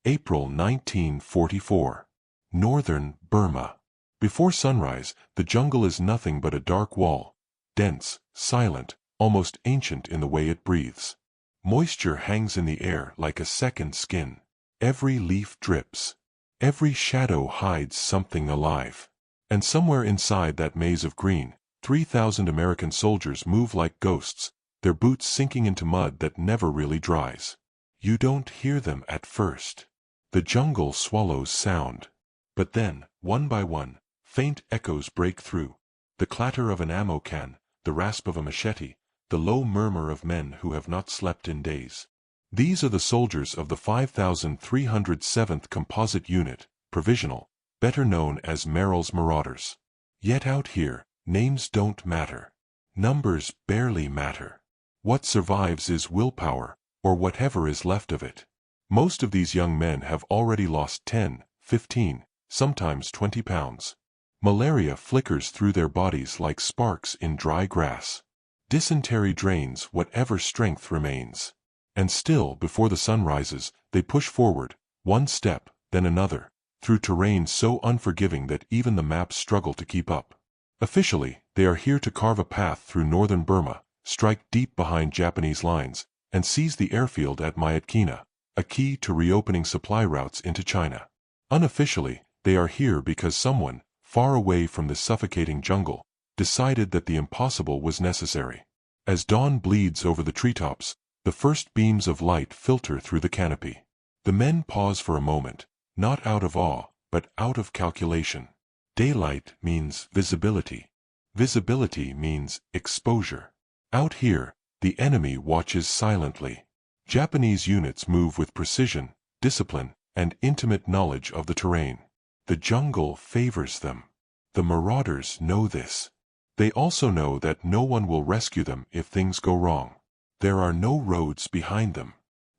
April 1944. Northern Burma. Before sunrise, the jungle is nothing but a dark wall, dense, silent, almost ancient in the way it breathes. Moisture hangs in the air like a second skin. Every leaf drips. Every shadow hides something alive. And somewhere inside that maze of green, 3,000 American soldiers move like ghosts, their boots sinking into mud that never really dries. You don't hear them at first. The jungle swallows sound. But then, one by one, faint echoes break through. The clatter of an ammo can, the rasp of a machete, the low murmur of men who have not slept in days. These are the soldiers of the 5,307th Composite Unit, Provisional, better known as Merrill's Marauders. Yet out here, names don't matter. Numbers barely matter. What survives is willpower, or whatever is left of it. Most of these young men have already lost 10, 15, sometimes 20 pounds. Malaria flickers through their bodies like sparks in dry grass. Dysentery drains whatever strength remains. And still, before the sun rises, they push forward, one step, then another, through terrain so unforgiving that even the maps struggle to keep up. Officially, they are here to carve a path through northern Burma, strike deep behind Japanese lines, and seize the airfield at Myitkyina, a key to reopening supply routes into China. Unofficially, they are here because someone, far away from this suffocating jungle, decided that the impossible was necessary. As dawn bleeds over the treetops, the first beams of light filter through the canopy. The men pause for a moment, not out of awe, but out of calculation. Daylight means visibility. Visibility means exposure. Out here, the enemy watches silently. Japanese units move with precision, discipline, and intimate knowledge of the terrain. The jungle favors them. The Marauders know this. They also know that no one will rescue them if things go wrong. There are no roads behind them.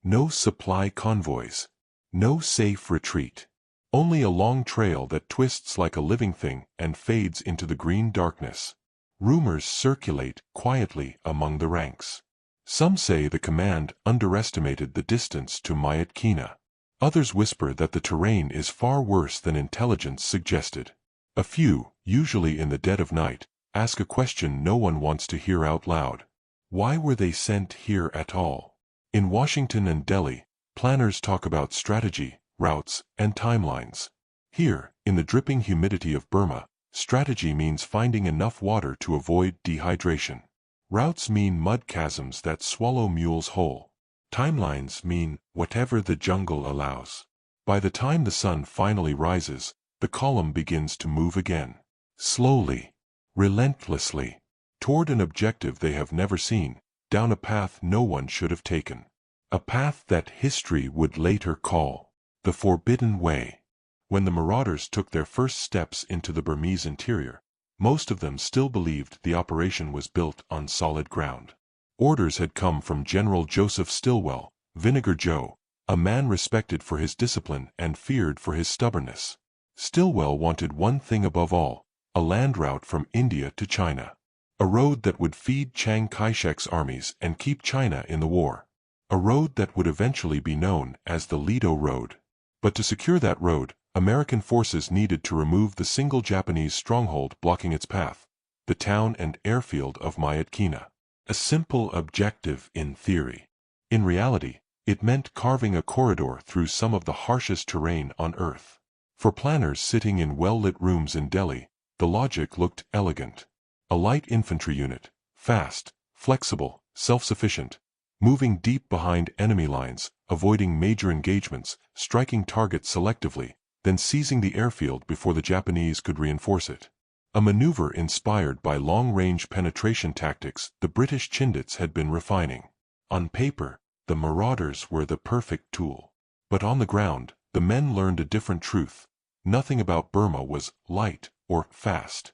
No supply convoys. No safe retreat. Only a long trail that twists like a living thing and fades into the green darkness. Rumors circulate quietly among the ranks. Some say the command underestimated the distance to Myitkyina. Others whisper that the terrain is far worse than intelligence suggested. A few, usually in the dead of night, ask a question no one wants to hear out loud. Why were they sent here at all? In Washington and Delhi, planners talk about strategy, routes, and timelines. Here, in the dripping humidity of Burma, strategy means finding enough water to avoid dehydration. Routes mean mud chasms that swallow mules whole. Timelines mean whatever the jungle allows. By the time the sun finally rises, the column begins to move again. Slowly, relentlessly, toward an objective they have never seen, down a path no one should have taken. A path that history would later call the Forbidden Way. When the Marauders took their first steps into the Burmese interior, most of them still believed the operation was built on solid ground. Orders had come from General Joseph Stilwell, Vinegar Joe, a man respected for his discipline and feared for his stubbornness. Stillwell wanted one thing above all, a land route from India to China. A road that would feed Chiang Kai-shek's armies and keep China in the war. A road that would eventually be known as the Lido Road. But to secure that road, American forces needed to remove the single Japanese stronghold blocking its path, the town and airfield of Myitkyina. A simple objective in theory. In reality, it meant carving a corridor through some of the harshest terrain on Earth. For planners sitting in well-lit rooms in Delhi, the logic looked elegant. A light infantry unit, fast, flexible, self-sufficient, moving deep behind enemy lines, avoiding major engagements, striking targets selectively, then seizing the airfield before the Japanese could reinforce it. A maneuver inspired by long-range penetration tactics the British Chindits had been refining. On paper, the Marauders were the perfect tool. But on the ground, the men learned a different truth. Nothing about Burma was light or fast.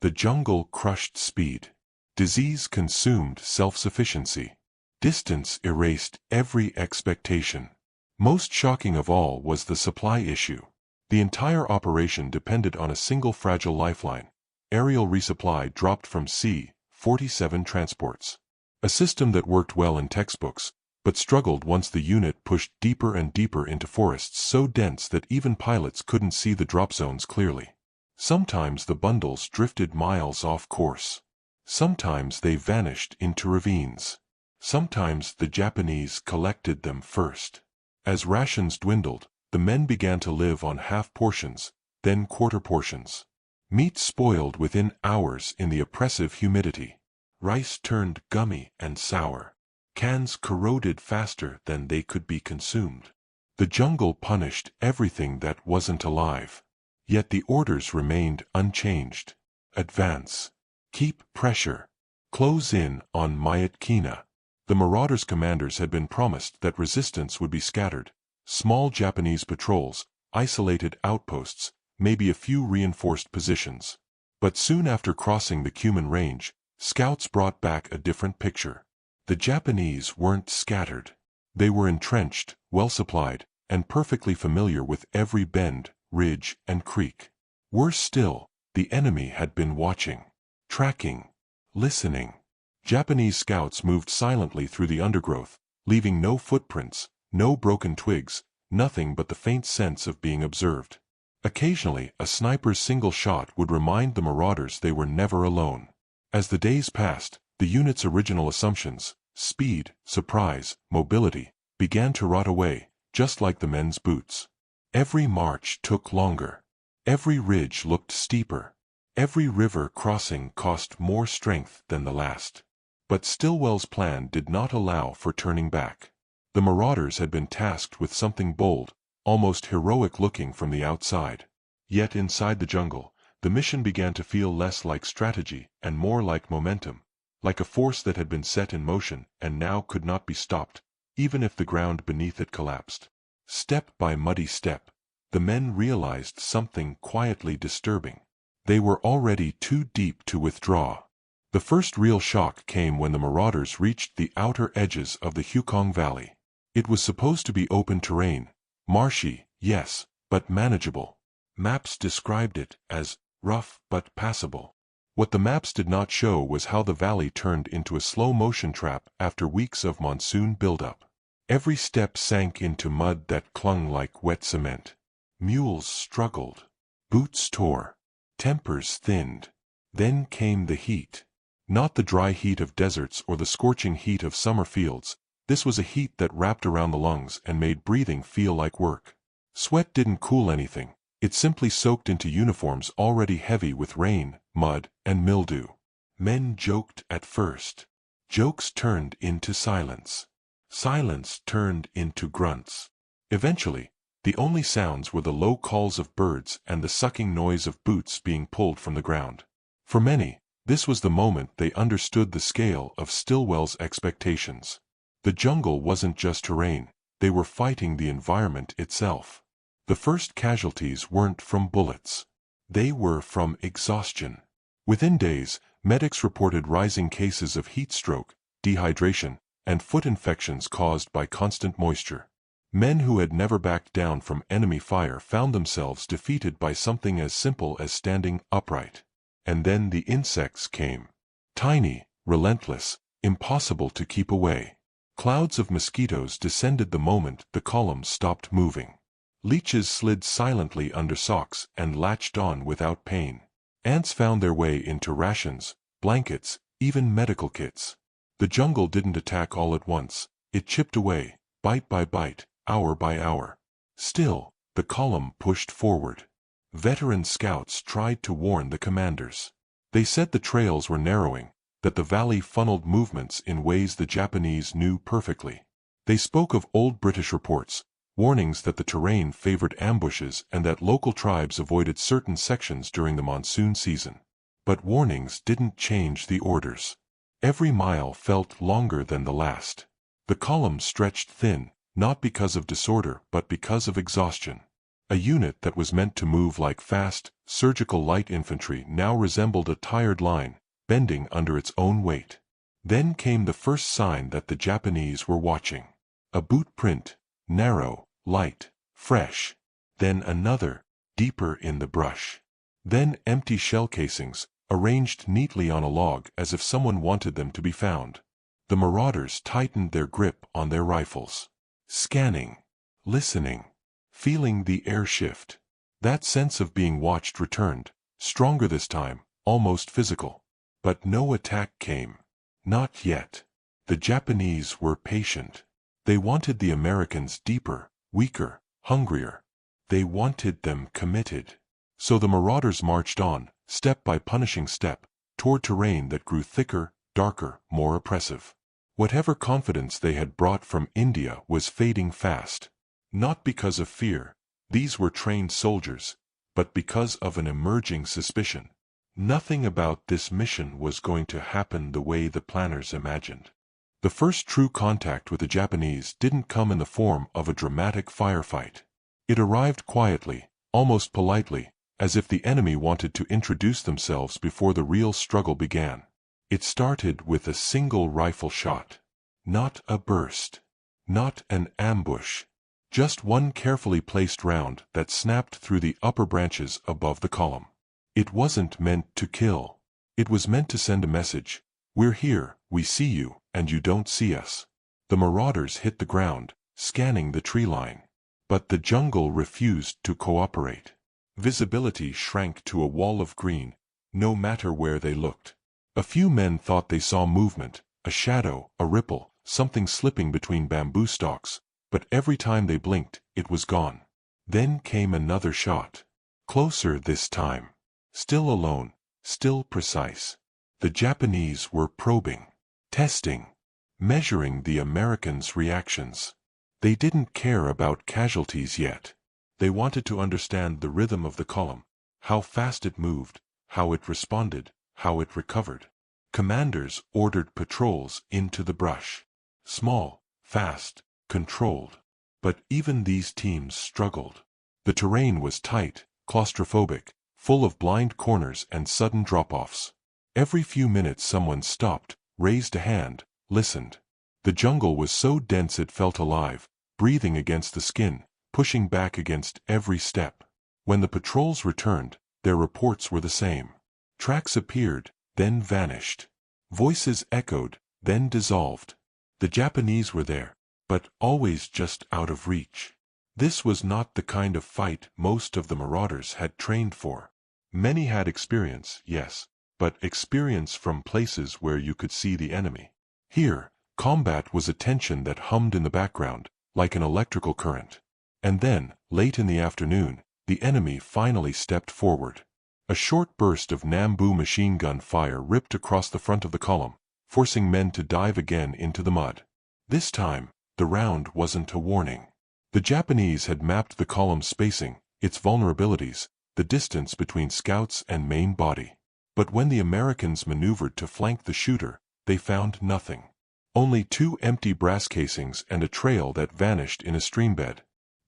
The jungle crushed speed. Disease consumed self-sufficiency. Distance erased every expectation. Most shocking of all was the supply issue. The entire operation depended on a single fragile lifeline. Aerial resupply dropped from C-47 transports. A system that worked well in textbooks, but struggled once the unit pushed deeper and deeper into forests so dense that even pilots couldn't see the drop zones clearly. Sometimes the bundles drifted miles off course. Sometimes they vanished into ravines. Sometimes the Japanese collected them first. As rations dwindled, the men began to live on half portions, then quarter portions. Meat spoiled within hours in the oppressive humidity. Rice turned gummy and sour. Cans corroded faster than they could be consumed. The jungle punished everything that wasn't alive. Yet the orders remained unchanged. Advance. Keep pressure. Close in on Myitkyina. The Marauders' commanders had been promised that resistance would be scattered. Small Japanese patrols, isolated outposts, maybe a few reinforced positions. But soon after crossing the Nhpum Range, scouts brought back a different picture. The Japanese weren't scattered. They were entrenched, well-supplied, and perfectly familiar with every bend, ridge, and creek. Worse still, the enemy had been watching, tracking, listening. Japanese scouts moved silently through the undergrowth, leaving no footprints, no broken twigs, nothing but the faint sense of being observed. Occasionally, a sniper's single shot would remind the Marauders they were never alone. As the days passed, the unit's original assumptions, speed, surprise, mobility, began to rot away, just like the men's boots. Every march took longer. Every ridge looked steeper. Every river crossing cost more strength than the last. But Stilwell's plan did not allow for turning back. The Marauders had been tasked with something bold, almost heroic-looking from the outside. Yet inside the jungle, the mission began to feel less like strategy and more like momentum, like a force that had been set in motion and now could not be stopped, even if the ground beneath it collapsed. Step by muddy step, the men realized something quietly disturbing. They were already too deep to withdraw. The first real shock came when the Marauders reached the outer edges of the Nhpum Valley. It was supposed to be open terrain, marshy, yes, but manageable. Maps described it as rough but passable. What the maps did not show was how the valley turned into a slow-motion trap after weeks of monsoon buildup. Every step sank into mud that clung like wet cement. Mules struggled. Boots tore. Tempers thinned. Then came the heat. Not the dry heat of deserts or the scorching heat of summer fields. This was a heat that wrapped around the lungs and made breathing feel like work. Sweat didn't cool anything. It simply soaked into uniforms already heavy with rain, mud, and mildew. Men joked at first. Jokes turned into silence. Silence turned into grunts. Eventually, the only sounds were the low calls of birds and the sucking noise of boots being pulled from the ground. For many, this was the moment they understood the scale of Stilwell's expectations. The jungle wasn't just terrain, they were fighting the environment itself. The first casualties weren't from bullets. They were from exhaustion. Within days, medics reported rising cases of heat stroke, dehydration, and foot infections caused by constant moisture. Men who had never backed down from enemy fire found themselves defeated by something as simple as standing upright. And then the insects came. Tiny, relentless, impossible to keep away. Clouds of mosquitoes descended the moment the column stopped moving. Leeches slid silently under socks and latched on without pain. Ants found their way into rations, blankets, even medical kits. The jungle didn't attack all at once. It chipped away, bite by bite, hour by hour. Still, the column pushed forward. Veteran scouts tried to warn the commanders. They said the trails were narrowing, that the valley funneled movements in ways the Japanese knew perfectly. They spoke of old British reports, warnings that the terrain favored ambushes and that local tribes avoided certain sections during the monsoon season. But warnings didn't change the orders. Every mile felt longer than the last. The column stretched thin, not because of disorder but because of exhaustion. A unit that was meant to move like fast, surgical light infantry now resembled a tired line, bending under its own weight. Then came the first sign that the Japanese were watching. A boot print, narrow, light, fresh. Then another, deeper in the brush. Then empty shell casings, arranged neatly on a log as if someone wanted them to be found. The Marauders tightened their grip on their rifles. Scanning. Listening. Feeling the air shift. That sense of being watched returned, stronger this time, almost physical. But no attack came. Not yet. The Japanese were patient. They wanted the Americans deeper, weaker, hungrier. They wanted them committed. So the Marauders marched on, step by punishing step, toward terrain that grew thicker, darker, more oppressive. Whatever confidence they had brought from India was fading fast. Not because of fear, these were trained soldiers, but because of an emerging suspicion. Nothing about this mission was going to happen the way the planners imagined. The first true contact with the Japanese didn't come in the form of a dramatic firefight. It arrived quietly, almost politely, as if the enemy wanted to introduce themselves before the real struggle began. It started with a single rifle shot. Not a burst. Not an ambush. Just one carefully placed round that snapped through the upper branches above the column. It wasn't meant to kill. It was meant to send a message. We're here, we see you, and you don't see us. The Marauders hit the ground, scanning the tree line. But the jungle refused to cooperate. Visibility shrank to a wall of green, no matter where they looked. A few men thought they saw movement, a shadow, a ripple, something slipping between bamboo stalks, but every time they blinked, it was gone. Then came another shot. Closer this time. Still alone, still precise. The Japanese were probing, testing, measuring the Americans' reactions. They didn't care about casualties yet. They wanted to understand the rhythm of the column, how fast it moved, how it responded, how it recovered. Commanders ordered patrols into the brush. Small, fast, controlled. But even these teams struggled. The terrain was tight, claustrophobic, full of blind corners and sudden drop-offs. Every few minutes someone stopped, raised a hand, listened. The jungle was so dense it felt alive, breathing against the skin, pushing back against every step. When the patrols returned, their reports were the same. Tracks appeared, then vanished. Voices echoed, then dissolved. The Japanese were there, but always just out of reach. This was not the kind of fight most of the Marauders had trained for. Many had experience, yes, but experience from places where you could see the enemy. Here, combat was a tension that hummed in the background, like an electrical current. And then, late in the afternoon, the enemy finally stepped forward. A short burst of Nhpum machine gun fire ripped across the front of the column, forcing men to dive again into the mud. This time, the round wasn't a warning. The Japanese had mapped the column's spacing, its vulnerabilities, the distance between scouts and main body. But when the Americans maneuvered to flank the shooter, they found nothing. Only 2 empty brass casings and a trail that vanished in a streambed.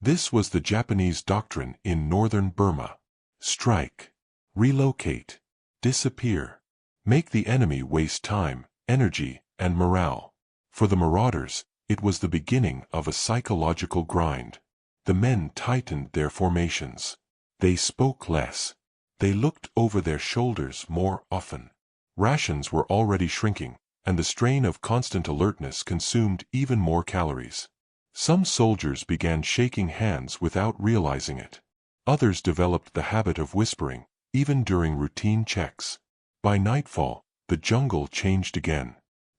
This was the Japanese doctrine in northern Burma. Strike. Relocate. Disappear. Make the enemy waste time, energy, and morale. For the Marauders, it was the beginning of a psychological grind. The men tightened their formations. They spoke less. They looked over their shoulders more often. Rations were already shrinking, and the strain of constant alertness consumed even more calories. Some soldiers began shaking hands without realizing it. Others developed the habit of whispering, even during routine checks. By nightfall, the jungle changed again.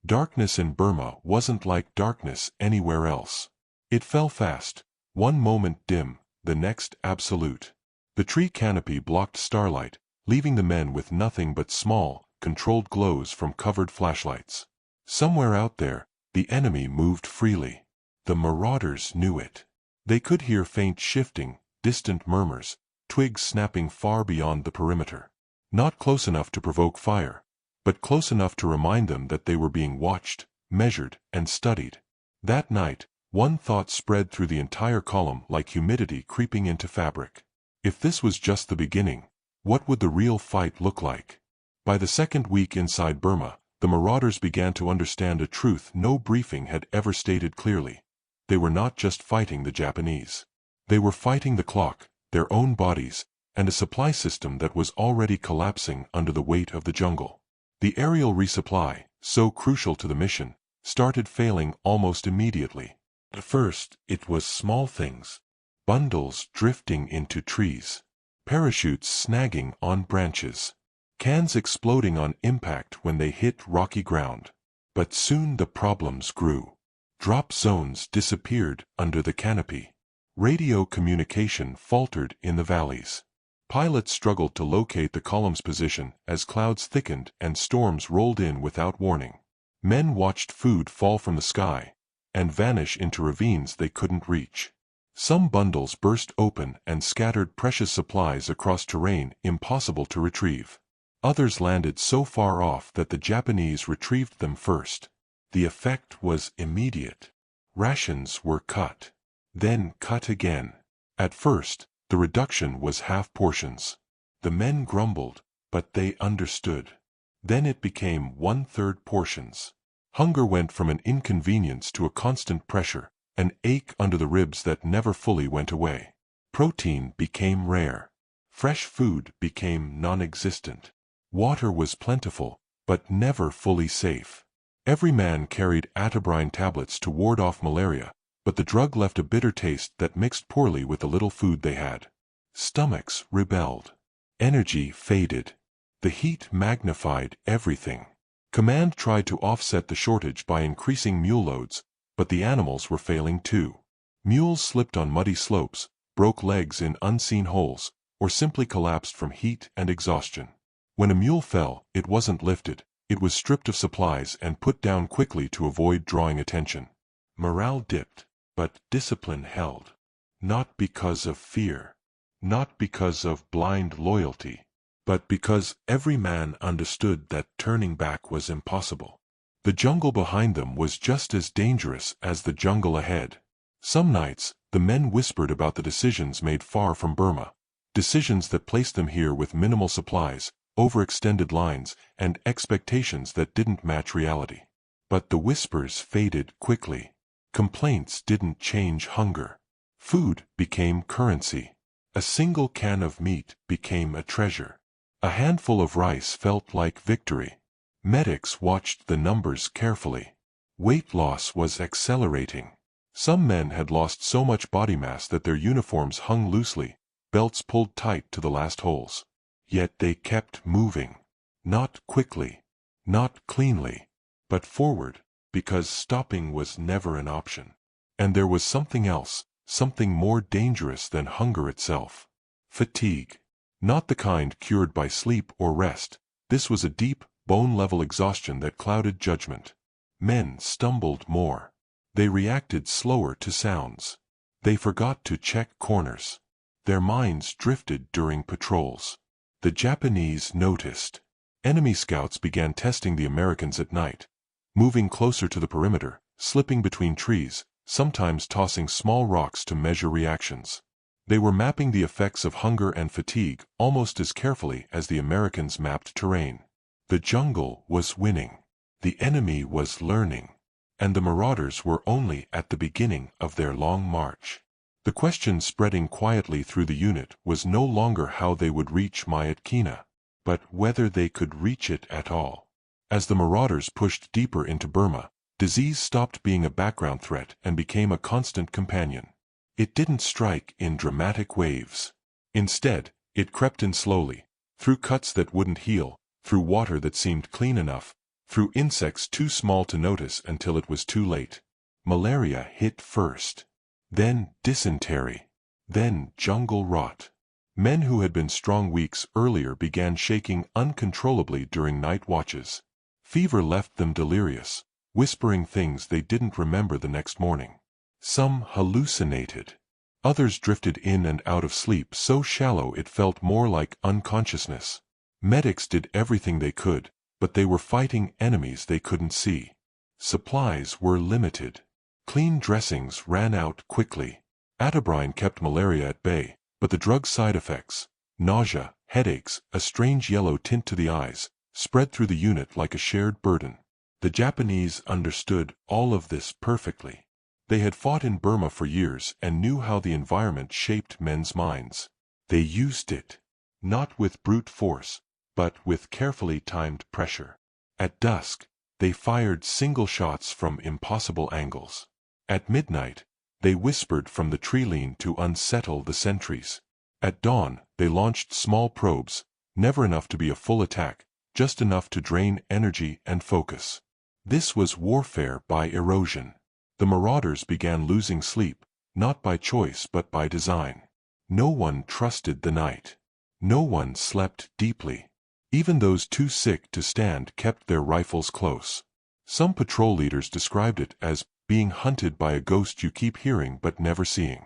Darkness in Burma wasn't like darkness anywhere else. It fell fast, one moment dim, the next absolute. The tree canopy blocked starlight, leaving the men with nothing but small, controlled glows from covered flashlights. Somewhere out there, the enemy moved freely. The Marauders knew it. They could hear faint shifting, distant murmurs, twigs snapping far beyond the perimeter. Not close enough to provoke fire, but close enough to remind them that they were being watched, measured, and studied. That night, one thought spread through the entire column like humidity creeping into fabric. If this was just the beginning, what would the real fight look like? By the second week inside Burma, the Marauders began to understand a truth no briefing had ever stated clearly. They were not just fighting the Japanese. They were fighting the clock, their own bodies, and a supply system that was already collapsing under the weight of the jungle. The aerial resupply, so crucial to the mission, started failing almost immediately. At first, it was small things. Bundles drifting into trees. Parachutes snagging on branches. Cans exploding on impact when they hit rocky ground. But soon the problems grew. Drop zones disappeared under the canopy. Radio communication faltered in the valleys. Pilots struggled to locate the column's position as clouds thickened and storms rolled in without warning. Men watched food fall from the sky and vanish into ravines they couldn't reach. Some bundles burst open and scattered precious supplies across terrain impossible to retrieve. Others landed so far off that the Japanese retrieved them first. The effect was immediate. Rations were cut. Then cut again. At first, the reduction was half portions. The men grumbled, but they understood. Then it became 1/3 portions. Hunger went from an inconvenience to a constant pressure, an ache under the ribs that never fully went away. Protein became rare. Fresh food became non-existent. Water was plentiful, but never fully safe. Every man carried atabrine tablets to ward off malaria, but the drug left a bitter taste that mixed poorly with the little food they had. Stomachs rebelled. Energy faded. The heat magnified everything. Command tried to offset the shortage by increasing mule loads, but the animals were failing too. Mules slipped on muddy slopes, broke legs in unseen holes, or simply collapsed from heat and exhaustion. When a mule fell, it wasn't lifted, it was stripped of supplies and put down quickly to avoid drawing attention. Morale dipped, but discipline held. Not because of fear. Not because of blind loyalty. But because every man understood that turning back was impossible. The jungle behind them was just as dangerous as the jungle ahead. Some nights, the men whispered about the decisions made far from Burma. Decisions that placed them here with minimal supplies, overextended lines, and expectations that didn't match reality. But the whispers faded quickly. Complaints didn't change hunger. Food became currency. A single can of meat became a treasure. A handful of rice felt like victory. Medics watched the numbers carefully. Weight loss was accelerating. Some men had lost so much body mass that their uniforms hung loosely, belts pulled tight to the last holes. Yet they kept moving. Not quickly, not cleanly, but forward, because stopping was never an option. And there was something else, something more dangerous than hunger itself. Fatigue. Not the kind cured by sleep or rest. This was a deep, bone-level exhaustion that clouded judgment. Men stumbled more. They reacted slower to sounds. They forgot to check corners. Their minds drifted during patrols. The Japanese noticed. Enemy scouts began testing the Americans at night, moving closer to the perimeter, slipping between trees, sometimes tossing small rocks to measure reactions. They were mapping the effects of hunger and fatigue almost as carefully as the Americans mapped terrain. The jungle was winning. The enemy was learning. And the Marauders were only at the beginning of their long march. The question spreading quietly through the unit was no longer how they would reach Myitkyina, but whether they could reach it at all. As the Marauders pushed deeper into Burma, disease stopped being a background threat and became a constant companion. It didn't strike in dramatic waves. Instead, it crept in slowly, through cuts that wouldn't heal, through water that seemed clean enough, through insects too small to notice until it was too late. Malaria hit first. Then dysentery. Then jungle rot. Men who had been strong weeks earlier began shaking uncontrollably during night watches. Fever left them delirious, whispering things they didn't remember the next morning. Some hallucinated. Others drifted in and out of sleep so shallow it felt more like unconsciousness. Medics did everything they could, but they were fighting enemies they couldn't see. Supplies were limited. Clean dressings ran out quickly. Atabrine kept malaria at bay, but the drug's side effects, nausea, headaches, a strange yellow tint to the eyes, spread through the unit like a shared burden. The Japanese understood all of this perfectly. They had fought in Burma for years and knew how the environment shaped men's minds. They used it, not with brute force, but with carefully timed pressure. At dusk, They fired single shots from impossible angles. At midnight, they whispered from the tree line to unsettle the sentries. At dawn, they launched small probes, never enough to be a full attack, just enough to drain energy and focus. This was warfare by erosion. The Marauders began losing sleep, not by choice but by design. No one trusted the night. No one slept deeply. Even those too sick to stand kept their rifles close. Some patrol leaders described it as being hunted by a ghost you keep hearing but never seeing.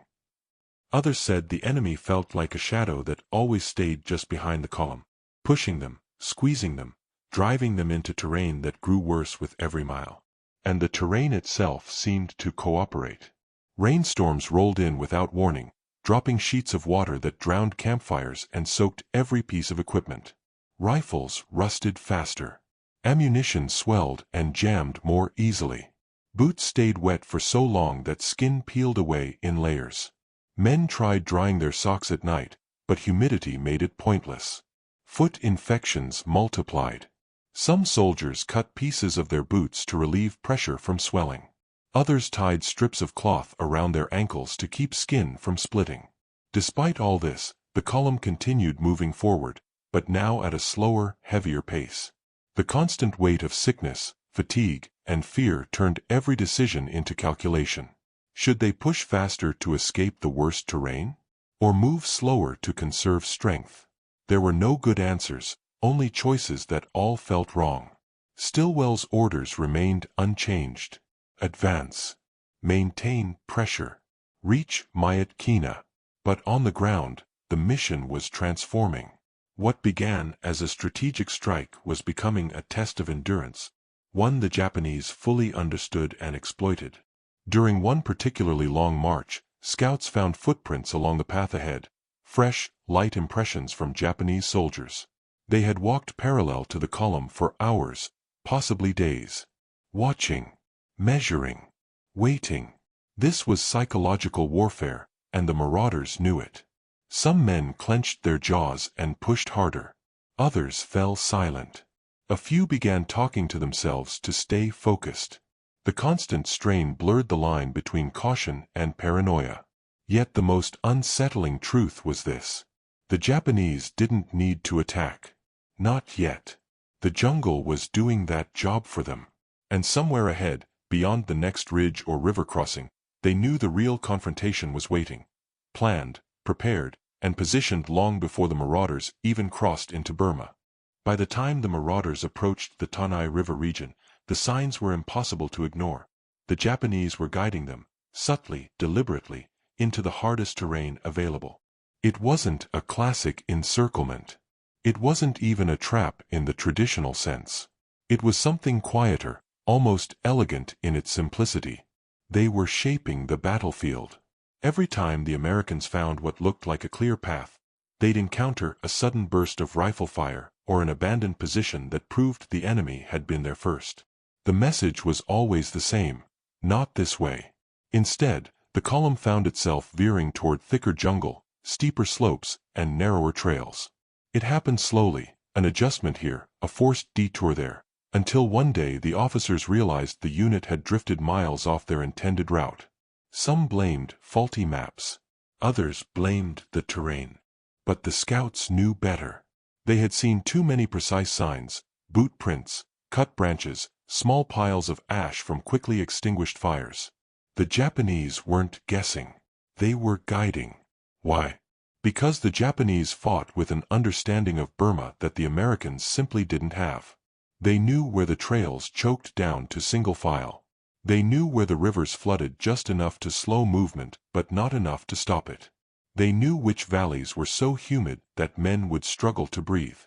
Others said the enemy felt like a shadow that always stayed just behind the column, pushing them, squeezing them, driving them into terrain that grew worse with every mile. And the terrain itself seemed to cooperate. Rainstorms rolled in without warning, dropping sheets of water that drowned campfires and soaked every piece of equipment. Rifles rusted faster. Ammunition swelled and jammed more easily. Boots stayed wet for so long that skin peeled away in layers. Men tried drying their socks at night, but humidity made it pointless. Foot infections multiplied. Some soldiers cut pieces of their boots to relieve pressure from swelling. Others tied strips of cloth around their ankles to keep skin from splitting. Despite all this, the column continued moving forward, but now at a slower, heavier pace. The constant weight of sickness, fatigue, and fear turned every decision into calculation. Should they push faster to escape the worst terrain? Or move slower to conserve strength? There were no good answers, only choices that all felt wrong. Stilwell's orders remained unchanged. Advance. Maintain pressure. Reach Mayat Kina. But on the ground, the mission was transforming. What began as a strategic strike was becoming a test of endurance, one the Japanese fully understood and exploited. During one particularly long march, scouts found footprints along the path ahead, fresh, light impressions from Japanese soldiers. They had walked parallel to the column for hours, possibly days. Watching, measuring, waiting. This was psychological warfare, and the Marauders knew it. Some men clenched their jaws and pushed harder. Others fell silent. A few began talking to themselves to stay focused. The constant strain blurred the line between caution and paranoia. Yet the most unsettling truth was this. The Japanese didn't need to attack. Not yet. The jungle was doing that job for them. And somewhere ahead, beyond the next ridge or river crossing, they knew the real confrontation was waiting. Planned, prepared, and positioned long before the Marauders even crossed into Burma. By the time the Marauders approached the Tanai River region, the signs were impossible to ignore. The Japanese were guiding them, subtly, deliberately, into the hardest terrain available. It wasn't a classic encirclement. It wasn't even a trap in the traditional sense. It was something quieter, almost elegant in its simplicity. They were shaping the battlefield. Every time the Americans found what looked like a clear path, they'd encounter a sudden burst of rifle fire or an abandoned position that proved the enemy had been there first. The message was always the same: not this way. Instead, the column found itself veering toward thicker jungle, steeper slopes, and narrower trails. It happened slowly, an adjustment here, a forced detour there, until one day the officers realized the unit had drifted miles off their intended route. Some blamed faulty maps. Others blamed the terrain. But the scouts knew better. They had seen too many precise signs: boot prints, cut branches, small piles of ash from quickly extinguished fires. The Japanese weren't guessing. They were guiding. Why? Because the Japanese fought with an understanding of Burma that the Americans simply didn't have. They knew where the trails choked down to single file. They knew where the rivers flooded just enough to slow movement but not enough to stop it. They knew which valleys were so humid that men would struggle to breathe.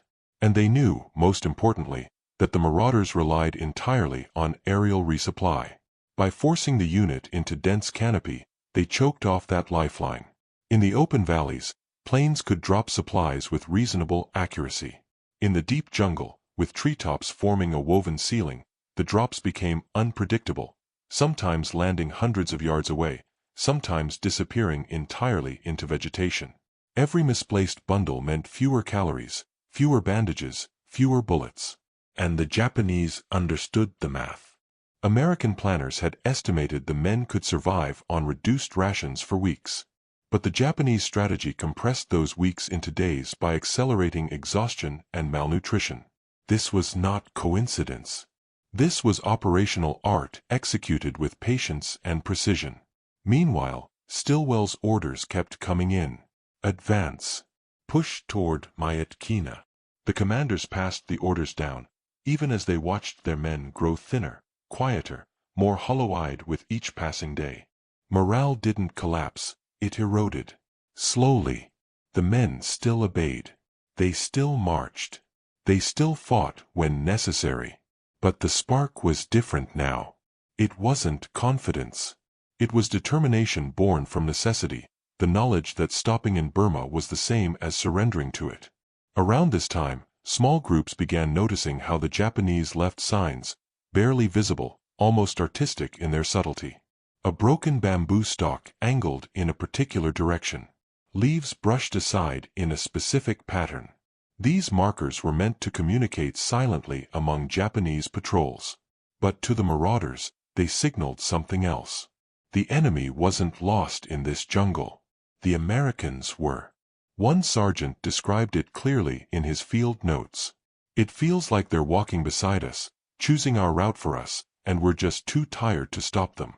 And they knew, most importantly, that the Marauders relied entirely on aerial resupply. By forcing the unit into dense canopy, they choked off that lifeline. In the open valleys, planes could drop supplies with reasonable accuracy. In the deep jungle, with treetops forming a woven ceiling, the drops became unpredictable, sometimes landing hundreds of yards away, sometimes disappearing entirely into vegetation. Every misplaced bundle meant fewer calories, fewer bandages, fewer bullets. And the Japanese understood the math. American planners had estimated the men could survive on reduced rations for weeks. But the Japanese strategy compressed those weeks into days by accelerating exhaustion and malnutrition. This was not coincidence. This was operational art executed with patience and precision. Meanwhile, Stilwell's orders kept coming in. Advance. Push toward Myatkina. The commanders passed the orders down, even as they watched their men grow thinner, quieter, more hollow-eyed with each passing day. Morale didn't collapse, it eroded. Slowly. The men still obeyed. They still marched. They still fought when necessary. But the spark was different now. It wasn't confidence. It was determination born from necessity, the knowledge that stopping in Burma was the same as surrendering to it. Around this time, small groups began noticing how the Japanese left signs, barely visible, almost artistic in their subtlety. A broken bamboo stalk angled in a particular direction. Leaves brushed aside in a specific pattern. These markers were meant to communicate silently among Japanese patrols. But to the Marauders, they signaled something else. The enemy wasn't lost in this jungle. The Americans were. One sergeant described it clearly in his field notes. It feels like they're walking beside us, choosing our route for us, and we're just too tired to stop them.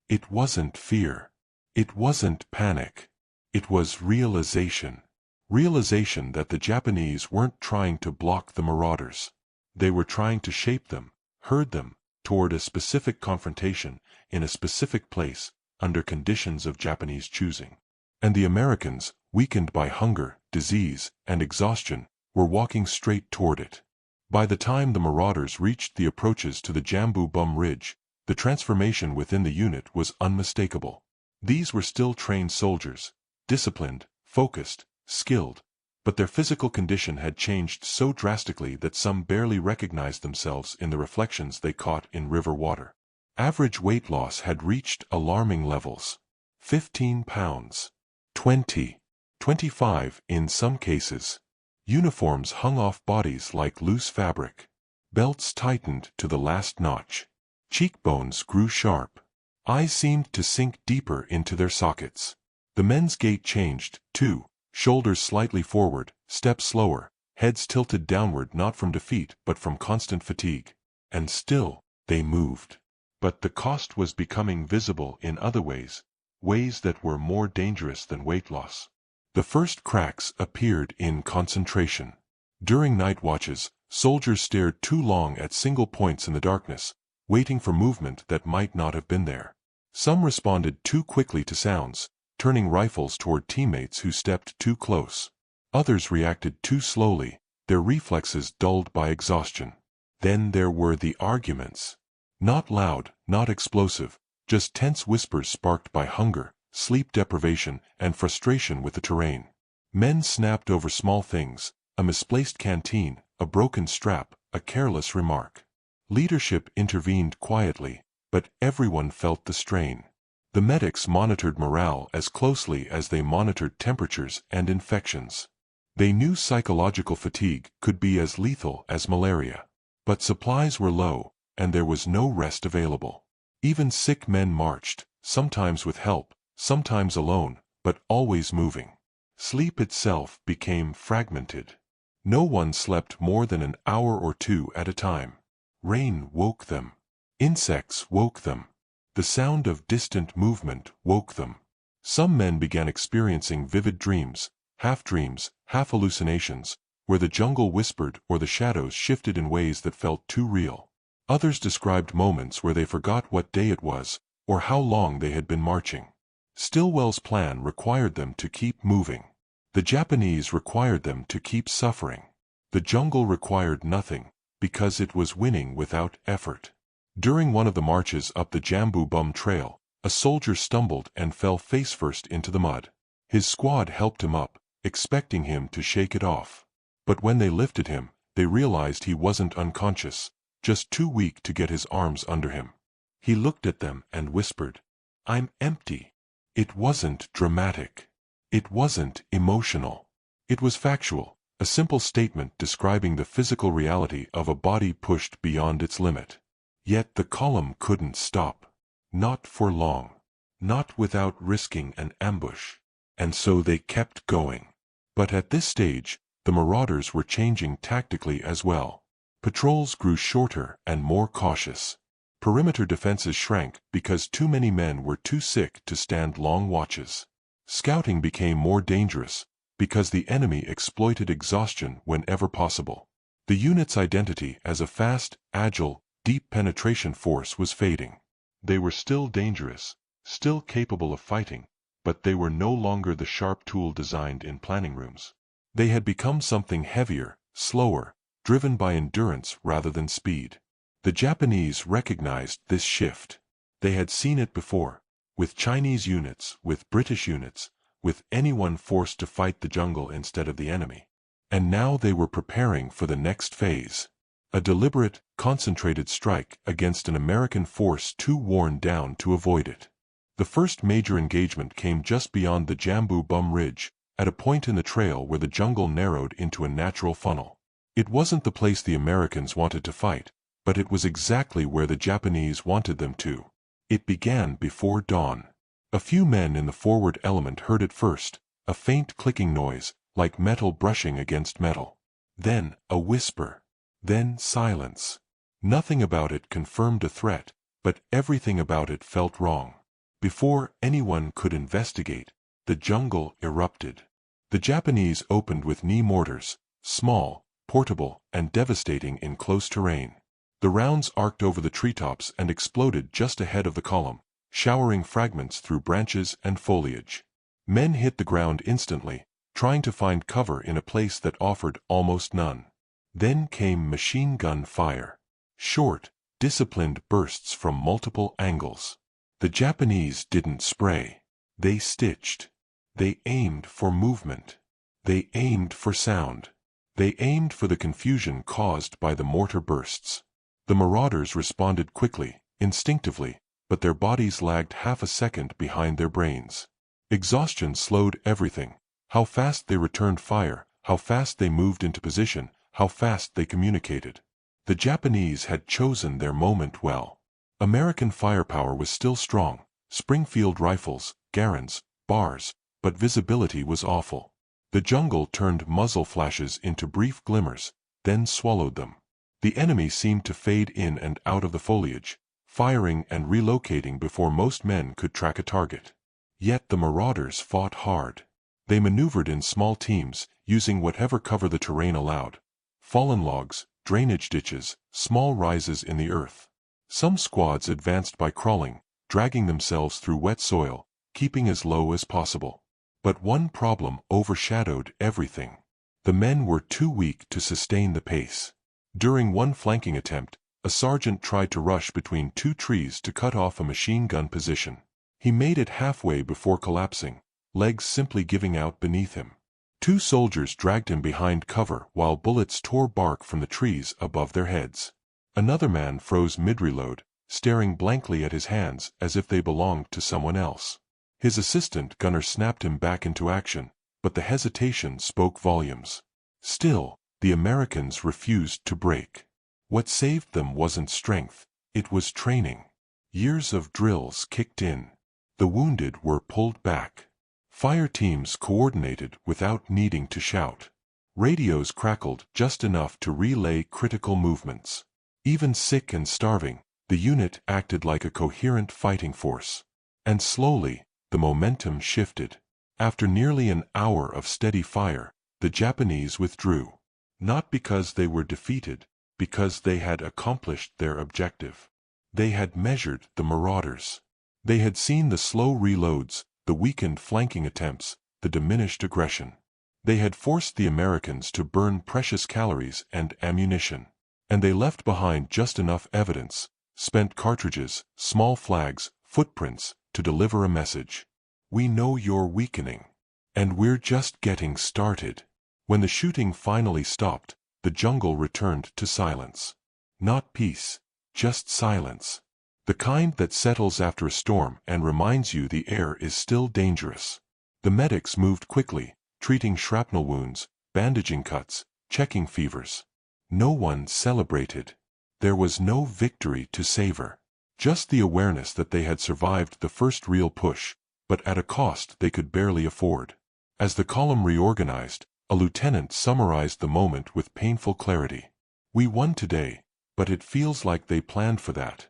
It wasn't fear. It wasn't panic. It was realization. Realization that the Japanese weren't trying to block the Marauders. They were trying to shape them, herd them, toward a specific confrontation, in a specific place, under conditions of Japanese choosing. And the Americans, weakened by hunger, disease, and exhaustion, were walking straight toward it. By the time the Marauders reached the approaches to the Nhpum Ga Ridge, the transformation within the unit was unmistakable. These were still trained soldiers, disciplined, focused, skilled, but their physical condition had changed so drastically that some barely recognized themselves in the reflections they caught in river water. Average weight loss had reached alarming levels. 15 pounds. 20. 25 in some cases. Uniforms hung off bodies like loose fabric. Belts tightened to the last notch. Cheekbones grew sharp. Eyes seemed to sink deeper into their sockets. The men's gait changed, too. Shoulders slightly forward, steps slower, heads tilted downward not from defeat but from constant fatigue. And still, they moved. But the cost was becoming visible in other ways, ways that were more dangerous than weight loss. The first cracks appeared in concentration. During night watches, soldiers stared too long at single points in the darkness, waiting for movement that might not have been there. Some responded too quickly to sounds, turning rifles toward teammates who stepped too close. Others reacted too slowly, their reflexes dulled by exhaustion. Then there were the arguments. Not loud, not explosive, just tense whispers sparked by hunger, sleep deprivation, and frustration with the terrain. Men snapped over small things, a misplaced canteen, a broken strap, a careless remark. Leadership intervened quietly, but everyone felt the strain. The medics monitored morale as closely as they monitored temperatures and infections. They knew psychological fatigue could be as lethal as malaria. But supplies were low, and there was no rest available. Even sick men marched, sometimes with help, sometimes alone, but always moving. Sleep itself became fragmented. No one slept more than an hour or two at a time. Rain woke them. Insects woke them. The sound of distant movement woke them. Some men began experiencing vivid dreams, half hallucinations, where the jungle whispered or the shadows shifted in ways that felt too real. Others described moments where they forgot what day it was, or how long they had been marching. Stilwell's plan required them to keep moving. The Japanese required them to keep suffering. The jungle required nothing, because it was winning without effort. During one of the marches up the Nhpum Ga trail, a soldier stumbled and fell face-first into the mud. His squad helped him up, expecting him to shake it off. But when they lifted him, they realized he wasn't unconscious, just too weak to get his arms under him. He looked at them and whispered, "I'm empty." It wasn't dramatic. It wasn't emotional. It was factual. A simple statement describing the physical reality of a body pushed beyond its limit. Yet the column couldn't stop. Not for long. Not without risking an ambush. And so they kept going. But at this stage, the Marauders were changing tactically as well. Patrols grew shorter and more cautious. Perimeter defenses shrank because too many men were too sick to stand long watches. Scouting became more dangerous because the enemy exploited exhaustion whenever possible. The unit's identity as a fast, agile, deep penetration force was fading. They were still dangerous, still capable of fighting, but they were no longer the sharp tool designed in planning rooms. They had become something heavier, slower, driven by endurance rather than speed. The Japanese recognized this shift. They had seen it before, with Chinese units, with British units, with anyone forced to fight the jungle instead of the enemy. And now they were preparing for the next phase. A deliberate, concentrated strike against an American force too worn down to avoid it. The first major engagement came just beyond the Nhpum Ga ridge, at a point in the trail where the jungle narrowed into a natural funnel. It wasn't the place the Americans wanted to fight, but it was exactly where the Japanese wanted them to. It began before dawn. A few men in the forward element heard it first, a faint clicking noise, like metal brushing against metal. Then a whisper. Then silence. Nothing about it confirmed a threat, but everything about it felt wrong. Before anyone could investigate, the jungle erupted. The Japanese opened with knee mortars, small, portable, and devastating in close terrain. The rounds arced over the treetops and exploded just ahead of the column, showering fragments through branches and foliage. Men hit the ground instantly, trying to find cover in a place that offered almost none. Then came machine gun fire. Short, disciplined bursts from multiple angles. The Japanese didn't spray. They stitched. They aimed for movement. They aimed for sound. They aimed for the confusion caused by the mortar bursts. The Marauders responded quickly, instinctively, but their bodies lagged half a second behind their brains. Exhaustion slowed everything. How fast they returned fire, how fast they moved into position, how fast they communicated. The Japanese had chosen their moment well. American firepower was still strong, Springfield rifles, Garans, bars, but visibility was awful. The jungle turned muzzle flashes into brief glimmers, then swallowed them. The enemy seemed to fade in and out of the foliage, firing and relocating before most men could track a target. Yet the Marauders fought hard. They maneuvered in small teams, using whatever cover the terrain allowed. Fallen logs, drainage ditches, small rises in the earth. Some squads advanced by crawling, dragging themselves through wet soil, keeping as low as possible. But one problem overshadowed everything. The men were too weak to sustain the pace. During one flanking attempt, a sergeant tried to rush between two trees to cut off a machine gun position. He made it halfway before collapsing, legs simply giving out beneath him. Two soldiers dragged him behind cover while bullets tore bark from the trees above their heads. Another man froze mid-reload, staring blankly at his hands as if they belonged to someone else. His assistant gunner snapped him back into action, but the hesitation spoke volumes. Still, the Americans refused to break. What saved them wasn't strength, it was training. Years of drills kicked in. The wounded were pulled back. Fire teams coordinated without needing to shout. Radios crackled just enough to relay critical movements. Even sick and starving, the unit acted like a coherent fighting force. And slowly, the momentum shifted. After nearly an hour of steady fire, the Japanese withdrew. Not because they were defeated, because they had accomplished their objective. They had measured the Marauders. They had seen the slow reloads, the weakened flanking attempts, the diminished aggression. They had forced the Americans to burn precious calories and ammunition. And they left behind just enough evidence, spent cartridges, small flags, footprints, to deliver a message. We know you're weakening. And we're just getting started. When the shooting finally stopped, the jungle returned to silence. Not peace, just silence. The kind that settles after a storm and reminds you the air is still dangerous. The medics moved quickly, treating shrapnel wounds, bandaging cuts, checking fevers. No one celebrated. There was no victory to savor. Just the awareness that they had survived the first real push, but at a cost they could barely afford. As the column reorganized, a lieutenant summarized the moment with painful clarity. "We won today, but it feels like they planned for that."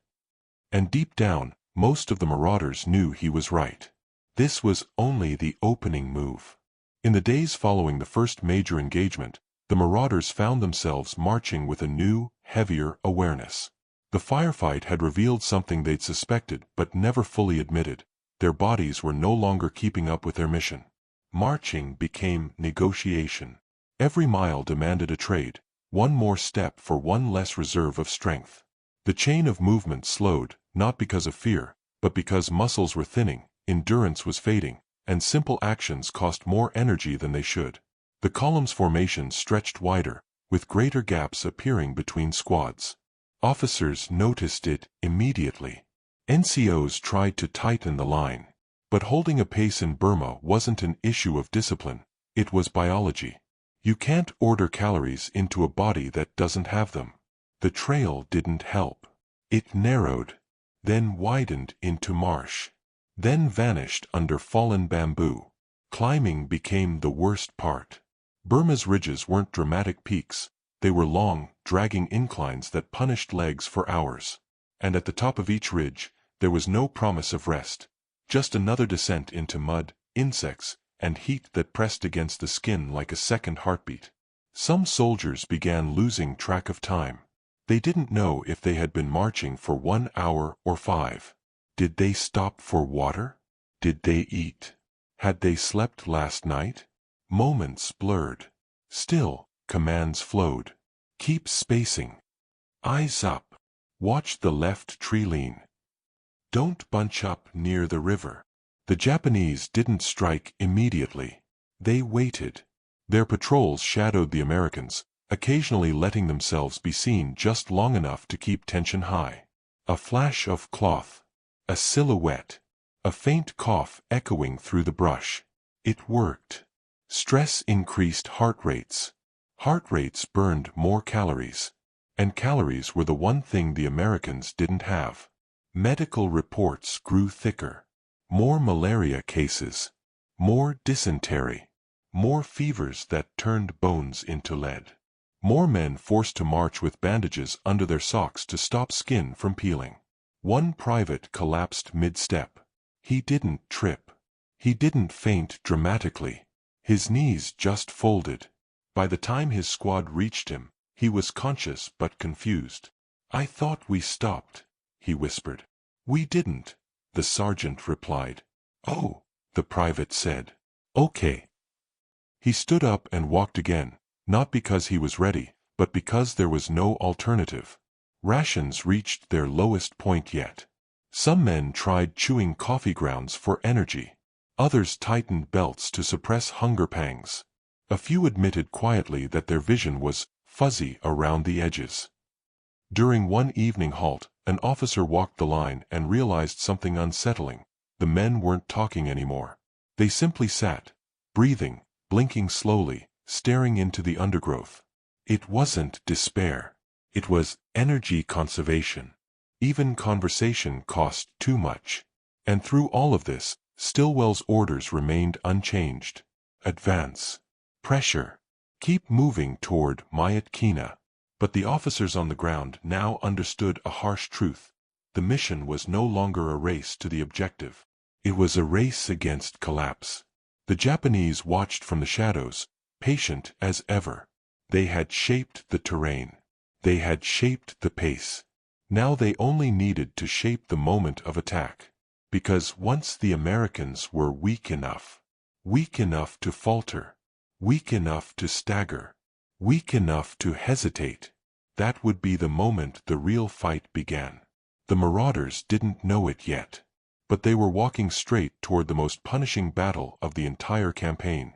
And deep down, most of the Marauders knew he was right. This was only the opening move. In the days following the first major engagement, the Marauders found themselves marching with a new, heavier awareness. The firefight had revealed something they'd suspected but never fully admitted. Their bodies were no longer keeping up with their mission. Marching became negotiation. Every mile demanded a trade, one more step for one less reserve of strength. The chain of movement slowed, not because of fear, but because muscles were thinning, endurance was fading, and simple actions cost more energy than they should. The column's formation stretched wider, with greater gaps appearing between squads. Officers noticed it immediately. NCOs tried to tighten the line. But holding a pace in Burma wasn't an issue of discipline, it was biology. You can't order calories into a body that doesn't have them. The trail didn't help. It narrowed, then widened into marsh, then vanished under fallen bamboo. Climbing became the worst part. Burma's ridges weren't dramatic peaks, they were long, dragging inclines that punished legs for hours. And at the top of each ridge, there was no promise of rest. Just another descent into mud, insects, and heat that pressed against the skin like a second heartbeat. Some soldiers began losing track of time. They didn't know if they had been marching for 1 hour or 5. Did they stop for water? Did they eat? Had they slept last night? Moments blurred. Still, commands flowed. Keep spacing. Eyes up. Watch the left tree lean. Don't bunch up near the river. The Japanese didn't strike immediately. They waited. Their patrols shadowed the Americans, occasionally letting themselves be seen just long enough to keep tension high. A flash of cloth. A silhouette. A faint cough echoing through the brush. It worked. Stress increased heart rates. Heart rates burned more calories. And calories were the one thing the Americans didn't have. Medical reports grew thicker. More malaria cases. More dysentery. More fevers that turned bones into lead. More men forced to march with bandages under their socks to stop skin from peeling. One private collapsed mid-step. He didn't trip. He didn't faint dramatically. His knees just folded. By the time his squad reached him, he was conscious but confused. "I thought we stopped," he whispered. "We didn't," the sergeant replied. "Oh," the private said. "Okay." He stood up and walked again, not because he was ready, but because there was no alternative. Rations reached their lowest point yet. Some men tried chewing coffee grounds for energy. Others tightened belts to suppress hunger pangs. A few admitted quietly that their vision was fuzzy around the edges. During one evening halt, an officer walked the line and realized something unsettling. The men weren't talking anymore. They simply sat, breathing, blinking slowly, staring into the undergrowth. It wasn't despair. It was energy conservation. Even conversation cost too much. And through all of this, Stilwell's orders remained unchanged. Advance. Pressure. Keep moving toward Myitkyina. But the officers on the ground now understood a harsh truth. The mission was no longer a race to the objective. It was a race against collapse. The Japanese watched from the shadows, patient as ever. They had shaped the terrain. They had shaped the pace. Now they only needed to shape the moment of attack. Because once the Americans were weak enough to falter, weak enough to stagger, weak enough to hesitate, that would be the moment the real fight began. The Marauders didn't know it yet, but they were walking straight toward the most punishing battle of the entire campaign.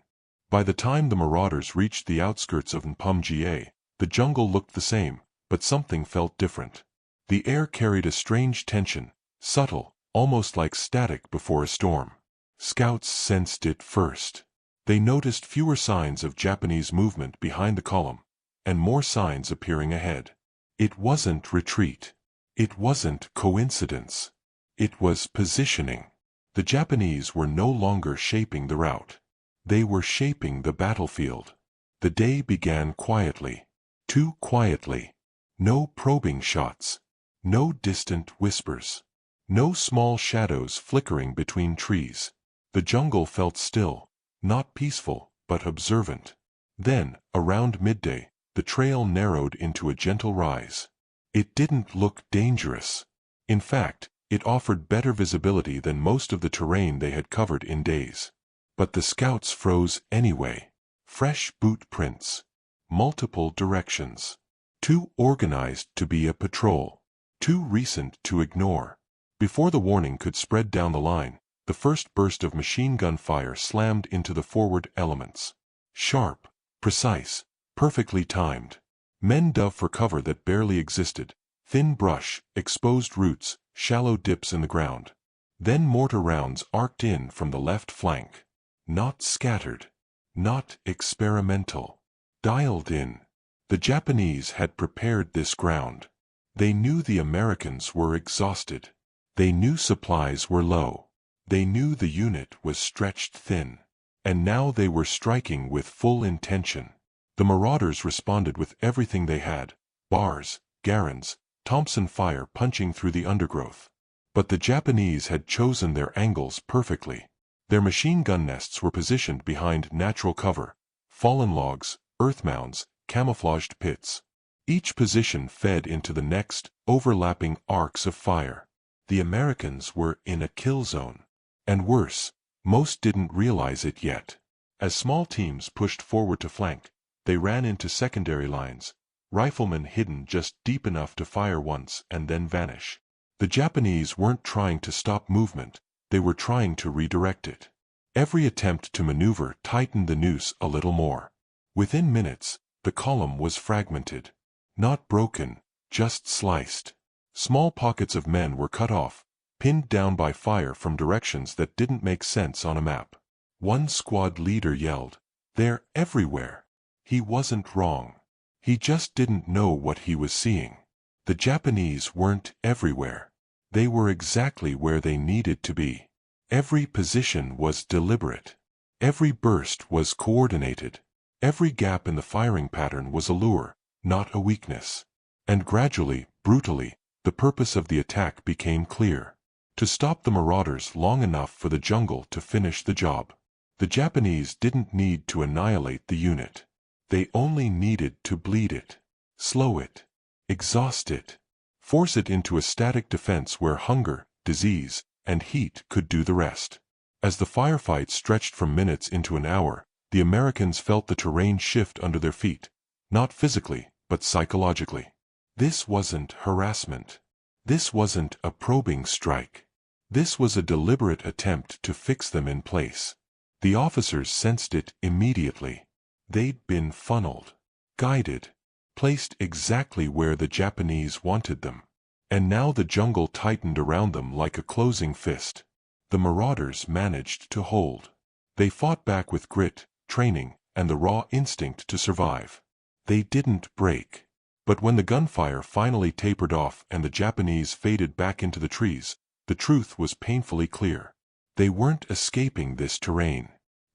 By the time the Marauders reached the outskirts of Nhpum Ga, the jungle looked the same, but something felt different. The air carried a strange tension, subtle, almost like static before a storm. Scouts sensed it first. They noticed fewer signs of Japanese movement behind the column, and more signs appearing ahead. It wasn't retreat. It wasn't coincidence. It was positioning. The Japanese were no longer shaping the route. They were shaping the battlefield. The day began quietly. Too quietly. No probing shots. No distant whispers. No small shadows flickering between trees. The jungle felt still, not peaceful, but observant. Then, around midday, the trail narrowed into a gentle rise. It didn't look dangerous. In fact, it offered better visibility than most of the terrain they had covered in days. But the scouts froze anyway. Fresh boot prints. Multiple directions. Too organized to be a patrol. Too recent to ignore. Before the warning could spread down the line, the first burst of machine gun fire slammed into the forward elements. Sharp, precise, perfectly timed. Men dove for cover that barely existed. Thin brush, exposed roots, shallow dips in the ground. Then mortar rounds arced in from the left flank. Not scattered. Not experimental. Dialed in. The Japanese had prepared this ground. They knew the Americans were exhausted. They knew supplies were low. They knew the unit was stretched thin. And now they were striking with full intention. The Marauders responded with everything they had. Bars, Garans, Thompson fire punching through the undergrowth. But the Japanese had chosen their angles perfectly. Their machine gun nests were positioned behind natural cover, fallen logs, earth mounds, camouflaged pits. Each position fed into the next, overlapping arcs of fire. The Americans were in a kill zone. And worse, most didn't realize it yet. As small teams pushed forward to flank, they ran into secondary lines, riflemen hidden just deep enough to fire once and then vanish. The Japanese weren't trying to stop movement, they were trying to redirect it. Every attempt to maneuver tightened the noose a little more. Within minutes, the column was fragmented. Not broken, just sliced. Small pockets of men were cut off, pinned down by fire from directions that didn't make sense on a map. One squad leader yelled, "They're everywhere." He wasn't wrong. He just didn't know what he was seeing. The Japanese weren't everywhere. They were exactly where they needed to be. Every position was deliberate. Every burst was coordinated. Every gap in the firing pattern was a lure, not a weakness. And gradually, brutally, the purpose of the attack became clear. To stop the Marauders long enough for the jungle to finish the job. The Japanese didn't need to annihilate the unit. They only needed to bleed it. Slow it. Exhaust it. Force it into a static defense where hunger, disease, and heat could do the rest. As the firefight stretched from minutes into an hour, the Americans felt the terrain shift under their feet. Not physically, but psychologically. This wasn't harassment. This wasn't a probing strike. This was a deliberate attempt to fix them in place. The officers sensed it immediately. They'd been funneled, guided, placed exactly where the Japanese wanted them. And now the jungle tightened around them like a closing fist. The Marauders managed to hold. They fought back with grit, training, and the raw instinct to survive. They didn't break. But when the gunfire finally tapered off and the Japanese faded back into the trees, the truth was painfully clear. They weren't escaping this terrain.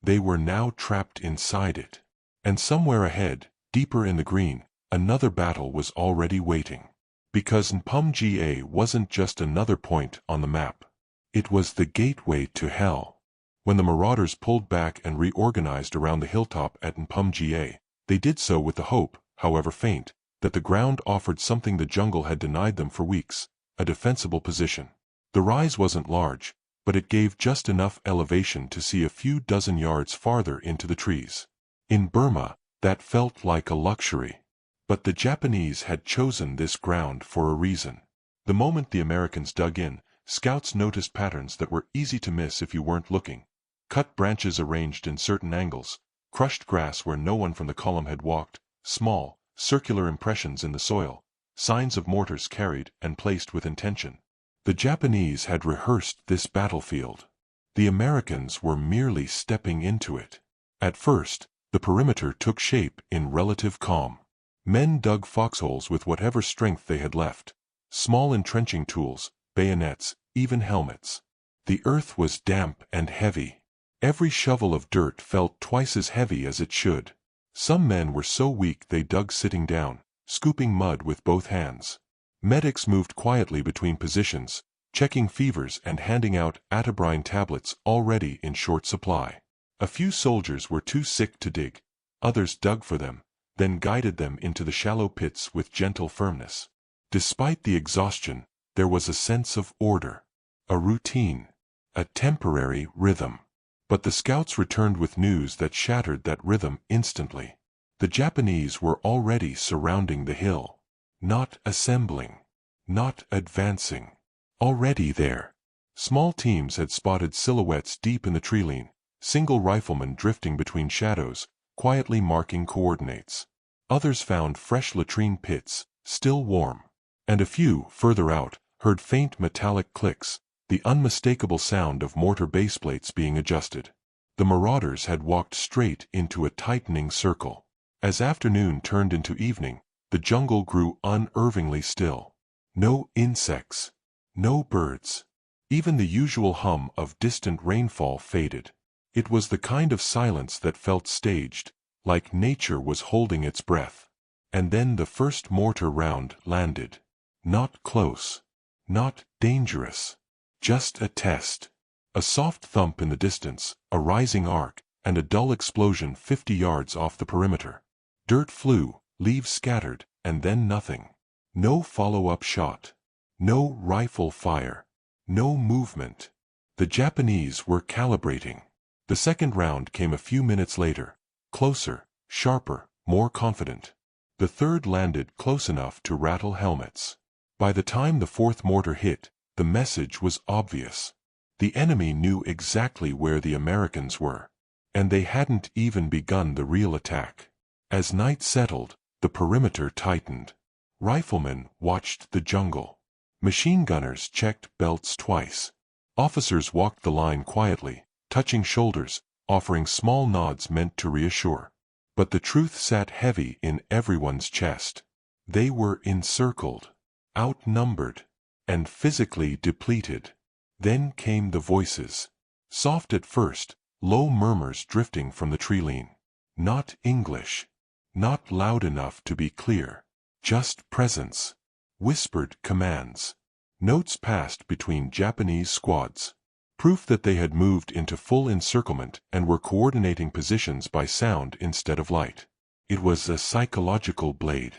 They were now trapped inside it. And somewhere ahead, deeper in the green, another battle was already waiting. Because Nhpum Ga wasn't just another point on the map. It was the gateway to hell. When the Marauders pulled back and reorganized around the hilltop at Nhpum Ga, they did so with the hope, however faint, that the ground offered something the jungle had denied them for weeks, a defensible position. The rise wasn't large, but it gave just enough elevation to see a few dozen yards farther into the trees. In Burma, that felt like a luxury. But the Japanese had chosen this ground for a reason. The moment the Americans dug in, scouts noticed patterns that were easy to miss if you weren't looking. Cut branches arranged in certain angles, crushed grass where no one from the column had walked, small, circular impressions in the soil, signs of mortars carried and placed with intention. The Japanese had rehearsed this battlefield. The Americans were merely stepping into it. At first, the perimeter took shape in relative calm. Men dug foxholes with whatever strength they had left. Small entrenching tools, bayonets, even helmets. The earth was damp and heavy. Every shovel of dirt felt twice as heavy as it should. Some men were so weak they dug sitting down, scooping mud with both hands. Medics moved quietly between positions, checking fevers and handing out atabrine tablets already in short supply. A few soldiers were too sick to dig. Others dug for them, then guided them into the shallow pits with gentle firmness. Despite the exhaustion, there was a sense of order, a routine, a temporary rhythm. But the scouts returned with news that shattered that rhythm instantly. The Japanese were already surrounding the hill. Not assembling. Not advancing. Already there. Small teams had spotted silhouettes deep in the treeline, single riflemen drifting between shadows, quietly marking coordinates. Others found fresh latrine pits, still warm. And a few, further out, heard faint metallic clicks, the unmistakable sound of mortar baseplates being adjusted. The Marauders had walked straight into a tightening circle. As afternoon turned into evening, the jungle grew unnervingly still. No insects. No birds. Even the usual hum of distant rainfall faded. It was the kind of silence that felt staged, like nature was holding its breath. And then the first mortar round landed. Not close. Not dangerous. Just a test. A soft thump in the distance, a rising arc, and a dull explosion 50 yards off the perimeter. Dirt flew, leaves scattered, and then nothing. No follow-up shot. No rifle fire. No movement. The Japanese were calibrating. The second round came a few minutes later, closer, sharper, more confident. The third landed close enough to rattle helmets. By the time the fourth mortar hit, the message was obvious. The enemy knew exactly where the Americans were. And they hadn't even begun the real attack. As night settled, the perimeter tightened. Riflemen watched the jungle. Machine gunners checked belts twice. Officers walked the line quietly, touching shoulders, offering small nods meant to reassure. But the truth sat heavy in everyone's chest. They were encircled, outnumbered, and physically depleted. Then came the voices. Soft at first, low murmurs drifting from the treeline. Not English. Not loud enough to be clear. Just presence. Whispered commands. Notes passed between Japanese squads. Proof that they had moved into full encirclement and were coordinating positions by sound instead of light. It was a psychological blade.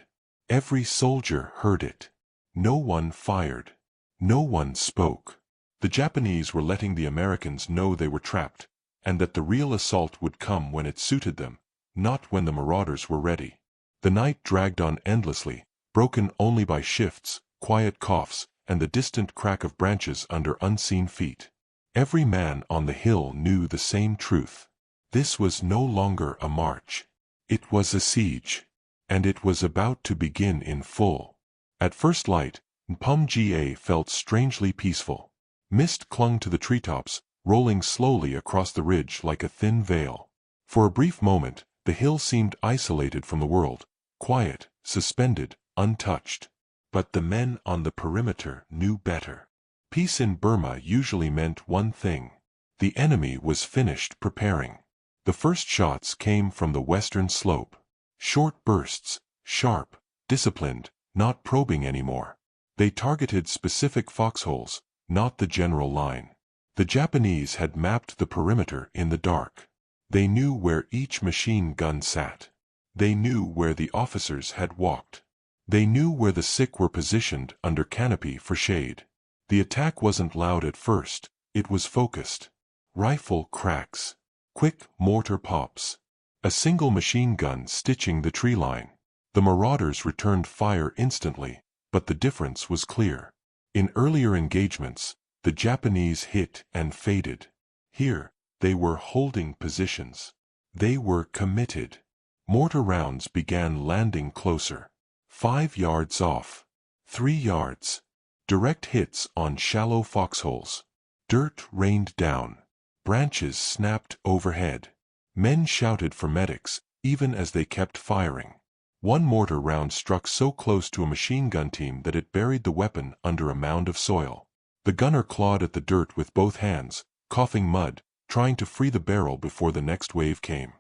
Every soldier heard it. No one fired. No one spoke. The Japanese were letting the Americans know they were trapped, and that the real assault would come when it suited them, not when the Marauders were ready. The night dragged on endlessly, broken only by shifts, quiet coughs, and the distant crack of branches under unseen feet. Every man on the hill knew the same truth. This was no longer a march. It was a siege. And it was about to begin in full. At first light, Nhpum Ga felt strangely peaceful. Mist clung to the treetops, rolling slowly across the ridge like a thin veil. For a brief moment, the hill seemed isolated from the world, quiet, suspended, untouched. But the men on the perimeter knew better. Peace in Burma usually meant one thing. The enemy was finished preparing. The first shots came from the western slope. Short bursts, sharp, disciplined, not probing anymore. They targeted specific foxholes, not the general line. The Japanese had mapped the perimeter in the dark. They knew where each machine gun sat. They knew where the officers had walked. They knew where the sick were positioned under canopy for shade. The attack wasn't loud at first, it was focused. Rifle cracks. Quick mortar pops. A single machine gun stitching the tree line. The Marauders returned fire instantly, but the difference was clear. In earlier engagements, the Japanese hit and faded. Here, they were holding positions. They were committed. Mortar rounds began landing closer. 5 yards off. 3 yards. Direct hits on shallow foxholes. Dirt rained down. Branches snapped overhead. Men shouted for medics, even as they kept firing. One mortar round struck so close to a machine gun team that it buried the weapon under a mound of soil. The gunner clawed at the dirt with both hands, coughing mud, trying to free the barrel before the next wave came.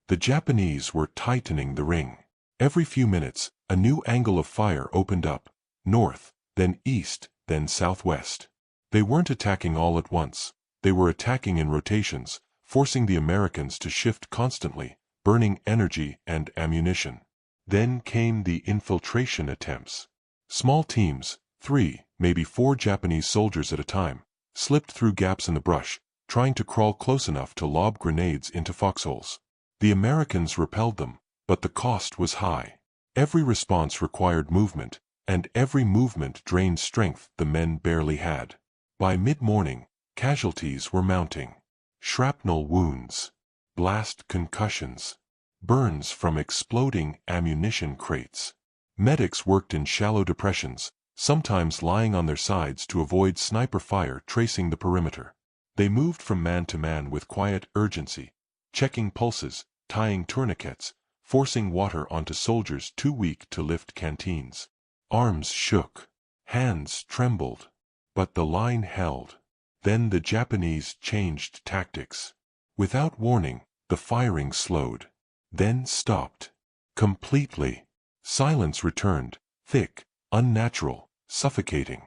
The Japanese were tightening the ring. Every few minutes, a new angle of fire opened up, north, then east, then southwest. They weren't attacking all at once. They were attacking in rotations, forcing the Americans to shift constantly, burning energy and ammunition. Then came the infiltration attempts. Small teams, 3, maybe 4 Japanese soldiers at a time, slipped through gaps in the brush, trying to crawl close enough to lob grenades into foxholes. The Americans repelled them, but the cost was high. Every response required movement, and every movement drained strength the men barely had. By mid-morning, casualties were mounting. Shrapnel wounds, blast concussions, burns from exploding ammunition crates. Medics worked in shallow depressions, sometimes lying on their sides to avoid sniper fire tracing the perimeter. They moved from man to man with quiet urgency, checking pulses, tying tourniquets, forcing water onto soldiers too weak to lift canteens. Arms shook, hands trembled, but the line held. Then the Japanese changed tactics. Without warning, the firing slowed, then stopped. Completely. Silence returned, thick, unnatural, suffocating.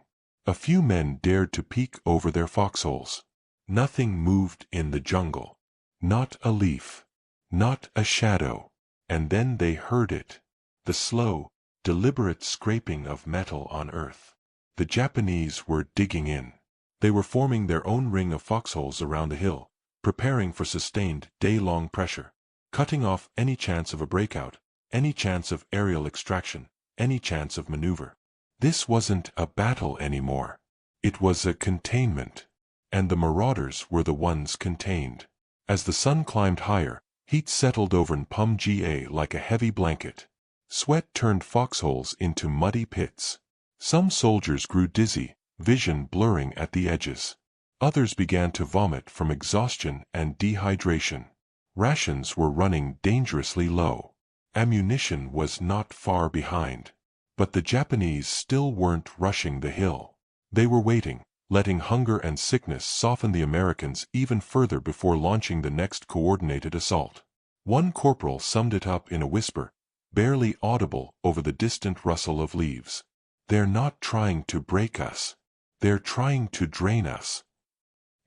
A few men dared to peek over their foxholes. Nothing moved in the jungle. Not a leaf. Not a shadow. And then they heard it. The slow, deliberate scraping of metal on earth. The Japanese were digging in. They were forming their own ring of foxholes around the hill, preparing for sustained, day-long pressure, cutting off any chance of a breakout, any chance of aerial extraction, any chance of maneuver. This wasn't a battle anymore. It was a containment. And the Marauders were the ones contained. As the sun climbed higher, heat settled over Nhpum Ga like a heavy blanket. Sweat turned foxholes into muddy pits. Some soldiers grew dizzy, vision blurring at the edges. Others began to vomit from exhaustion and dehydration. Rations were running dangerously low. Ammunition was not far behind. But the Japanese still weren't rushing the hill. They were waiting, letting hunger and sickness soften the Americans even further before launching the next coordinated assault. One corporal summed it up in a whisper, barely audible over the distant rustle of leaves. "They're not trying to break us. They're trying to drain us."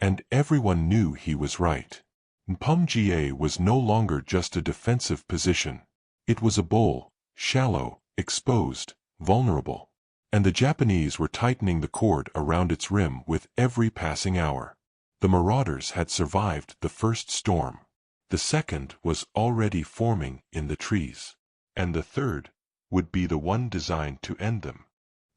And everyone knew he was right. Nhpum Ga was no longer just a defensive position. It was a bowl, shallow, exposed, vulnerable. And the Japanese were tightening the cord around its rim with every passing hour. The Marauders had survived the first storm. The second was already forming in the trees. And the third would be the one designed to end them.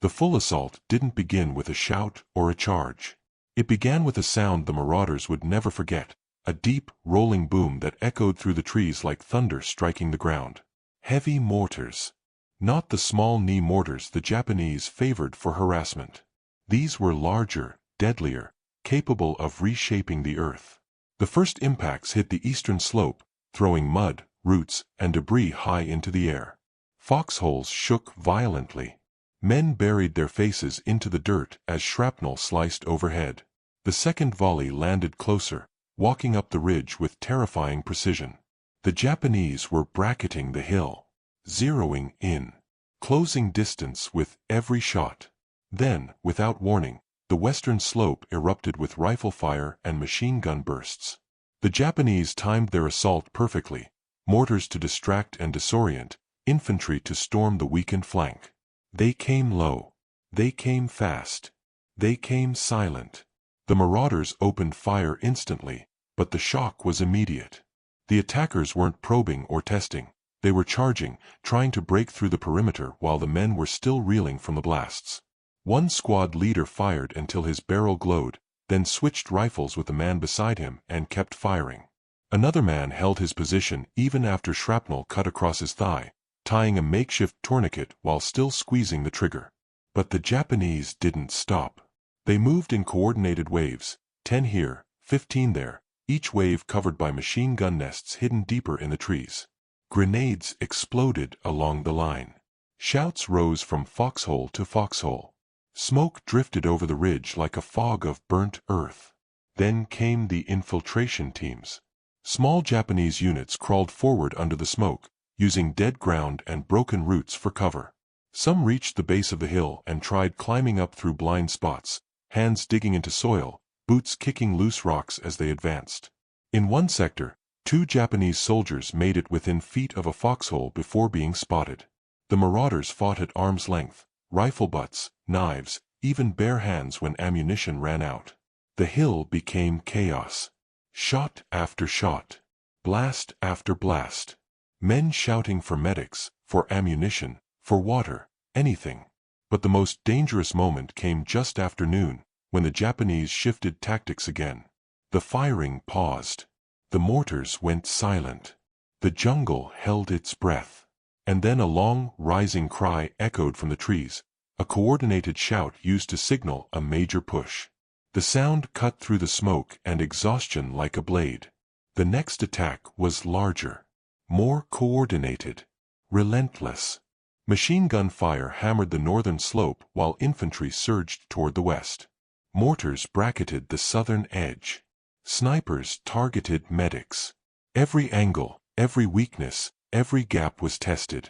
The full assault didn't begin with a shout or a charge. It began with a sound the Marauders would never forget, a deep, rolling boom that echoed through the trees like thunder striking the ground. Heavy mortars. Not the small knee mortars the Japanese favored for harassment. These were larger, deadlier, capable of reshaping the earth. The first impacts hit the eastern slope, throwing mud, roots, and debris high into the air. Foxholes shook violently. Men buried their faces into the dirt as shrapnel sliced overhead. The second volley landed closer, walking up the ridge with terrifying precision. The Japanese were bracketing the hill, zeroing in, closing distance with every shot. Then, without warning, the western slope erupted with rifle fire and machine gun bursts. The Japanese timed their assault perfectly, mortars to distract and disorient, infantry to storm the weakened flank. They came low. They came fast. They came silent. The Marauders opened fire instantly, but the shock was immediate. The attackers weren't probing or testing. They were charging, trying to break through the perimeter while the men were still reeling from the blasts. One squad leader fired until his barrel glowed, then switched rifles with the man beside him and kept firing. Another man held his position even after shrapnel cut across his thigh, tying a makeshift tourniquet while still squeezing the trigger. But the Japanese didn't stop. They moved in coordinated waves, 10 here, 15 there, each wave covered by machine gun nests hidden deeper in the trees. Grenades exploded along the line. Shouts rose from foxhole to foxhole. Smoke drifted over the ridge like a fog of burnt earth. Then came the infiltration teams. Small Japanese units crawled forward under the smoke, using dead ground and broken roots for cover. Some reached the base of the hill and tried climbing up through blind spots, hands digging into soil, boots kicking loose rocks as they advanced. In one sector, 2 Japanese soldiers made it within feet of a foxhole before being spotted. The Marauders fought at arm's length, rifle butts, knives, even bare hands when ammunition ran out. The hill became chaos. Shot after shot. Blast after blast. Men shouting for medics, for ammunition, for water, anything. But the most dangerous moment came just after noon, when the Japanese shifted tactics again. The firing paused. The mortars went silent. The jungle held its breath. And then a long, rising cry echoed from the trees, a coordinated shout used to signal a major push. The sound cut through the smoke and exhaustion like a blade. The next attack was larger, more coordinated, relentless. Machine gun fire hammered the northern slope while infantry surged toward the west. Mortars bracketed the southern edge. Snipers targeted medics. Every angle, every weakness, every gap was tested.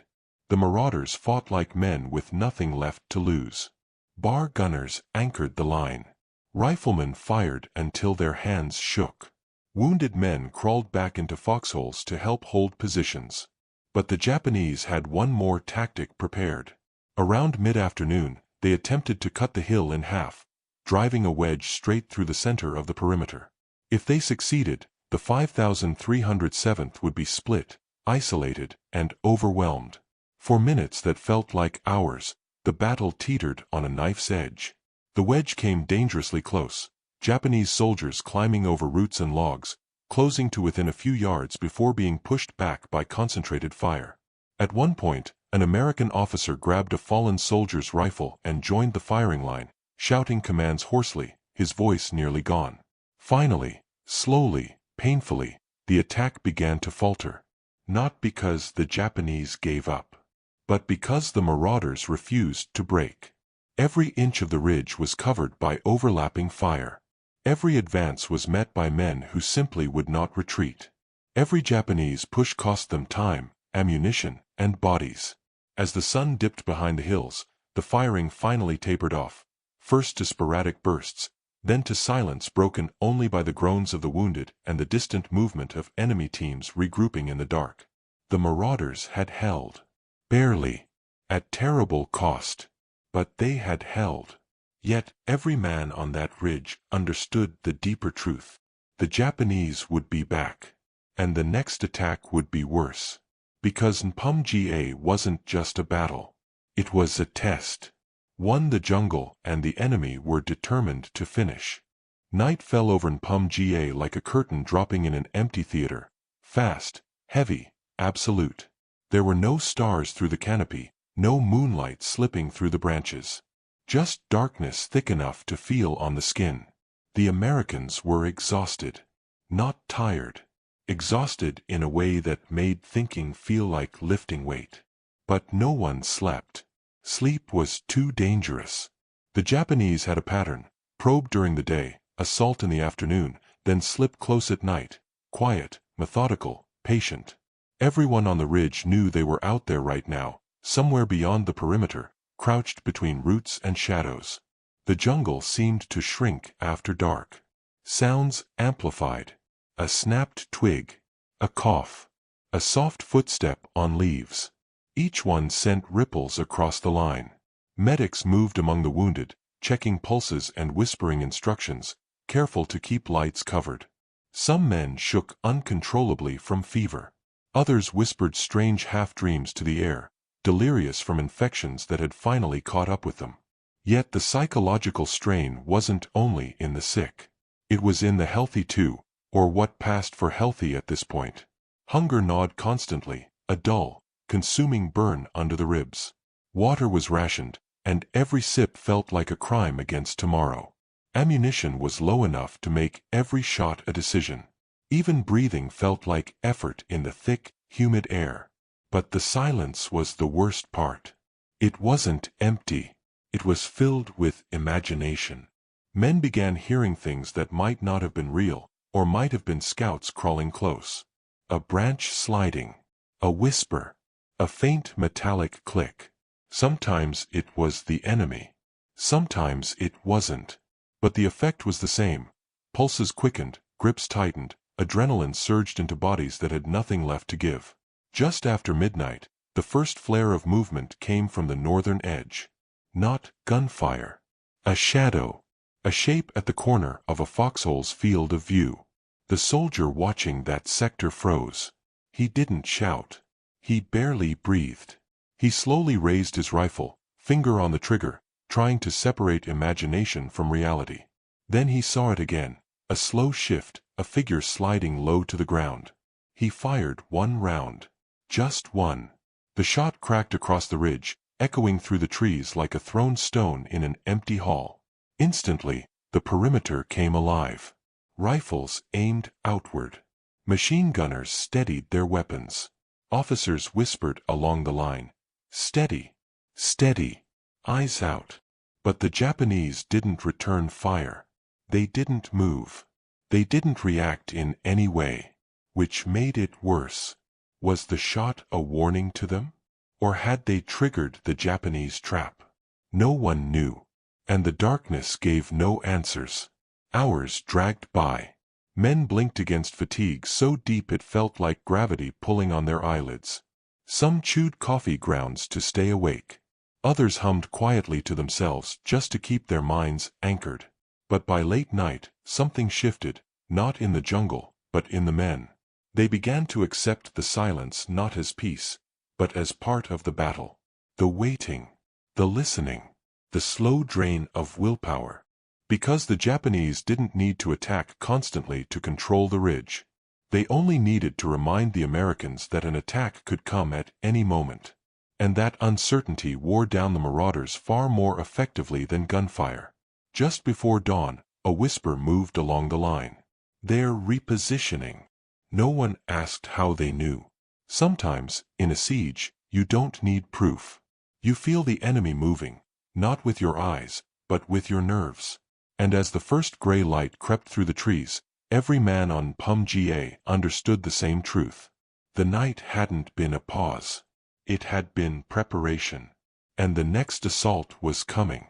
The Marauders fought like men with nothing left to lose. Bar gunners anchored the line. Riflemen fired until their hands shook. Wounded men crawled back into foxholes to help hold positions. But the Japanese had one more tactic prepared. Around mid-afternoon, they attempted to cut the hill in half, driving a wedge straight through the center of the perimeter. If they succeeded, the 5,307th would be split, isolated, and overwhelmed. For minutes that felt like hours, the battle teetered on a knife's edge. The wedge came dangerously close, Japanese soldiers climbing over roots and logs, closing to within a few yards before being pushed back by concentrated fire. At one point, an American officer grabbed a fallen soldier's rifle and joined the firing line, shouting commands hoarsely, his voice nearly gone. Finally, slowly, painfully, the attack began to falter. Not because the Japanese gave up, but because the Marauders refused to break. Every inch of the ridge was covered by overlapping fire. Every advance was met by men who simply would not retreat. Every Japanese push cost them time, ammunition, and bodies. As the sun dipped behind the hills, the firing finally tapered off, first to sporadic bursts, then to silence broken only by the groans of the wounded and the distant movement of enemy teams regrouping in the dark. The Marauders had held. Barely. At terrible cost. But they had held. Yet every man on that ridge understood the deeper truth. The Japanese would be back. And the next attack would be worse. Because Nhpum Ga wasn't just a battle. It was a test. One the jungle and the enemy were determined to finish. Night fell over Nhpum Ga like a curtain dropping in an empty theater. Fast, heavy, absolute. There were no stars through the canopy, no moonlight slipping through the branches. Just darkness thick enough to feel on the skin. The Americans were exhausted. Not tired. Exhausted in a way that made thinking feel like lifting weight. But no one slept. Sleep was too dangerous. The Japanese had a pattern: probe during the day, assault in the afternoon, then slip close at night. Quiet, methodical, patient. Everyone on the ridge knew they were out there right now, somewhere beyond the perimeter, crouched between roots and shadows. The jungle seemed to shrink after dark. Sounds amplified. A snapped twig. A cough. A soft footstep on leaves. Each one sent ripples across the line. Medics moved among the wounded, checking pulses and whispering instructions, careful to keep lights covered. Some men shook uncontrollably from fever. Others whispered strange half-dreams to the air, delirious from infections that had finally caught up with them. Yet the psychological strain wasn't only in the sick. It was in the healthy too, or what passed for healthy at this point. Hunger gnawed constantly, a dull, consuming burn under the ribs. Water was rationed, and every sip felt like a crime against tomorrow. Ammunition was low enough to make every shot a decision. Even breathing felt like effort in the thick, humid air. But the silence was the worst part. It wasn't empty. It was filled with imagination. Men began hearing things that might not have been real, or might have been scouts crawling close. A branch sliding. A whisper. A faint metallic click. Sometimes it was the enemy. Sometimes it wasn't. But the effect was the same. Pulses quickened, grips tightened, adrenaline surged into bodies that had nothing left to give. Just after midnight, the first flare of movement came from the northern edge. Not gunfire. A shadow. A shape at the corner of a foxhole's field of view. The soldier watching that sector froze. He didn't shout. He barely breathed. He slowly raised his rifle, finger on the trigger, trying to separate imagination from reality. Then he saw it again, a slow shift, a figure sliding low to the ground. He fired one round. Just one. The shot cracked across the ridge, echoing through the trees like a thrown stone in an empty hall. Instantly, the perimeter came alive. Rifles aimed outward. Machine gunners steadied their weapons. Officers whispered along the line, "Steady, steady, eyes out." But the Japanese didn't return fire. They didn't move. They didn't react in any way. Which made it worse. Was the shot a warning to them? Or had they triggered the Japanese trap? No one knew. And the darkness gave no answers. Hours dragged by. Men blinked against fatigue so deep it felt like gravity pulling on their eyelids. Some chewed coffee grounds to stay awake. Others hummed quietly to themselves just to keep their minds anchored. But by late night, something shifted, not in the jungle, but in the men. They began to accept the silence not as peace, but as part of the battle. The waiting. The listening. The slow drain of willpower. Because the Japanese didn't need to attack constantly to control the ridge. They only needed to remind the Americans that an attack could come at any moment. And that uncertainty wore down the Marauders far more effectively than gunfire. Just before dawn, a whisper moved along the line. "They're repositioning." No one asked how they knew. Sometimes, in a siege, you don't need proof. You feel the enemy moving, not with your eyes, but with your nerves. And as the first gray light crept through the trees, every man on Nhpum Ga understood the same truth. The night hadn't been a pause. It had been preparation. And the next assault was coming.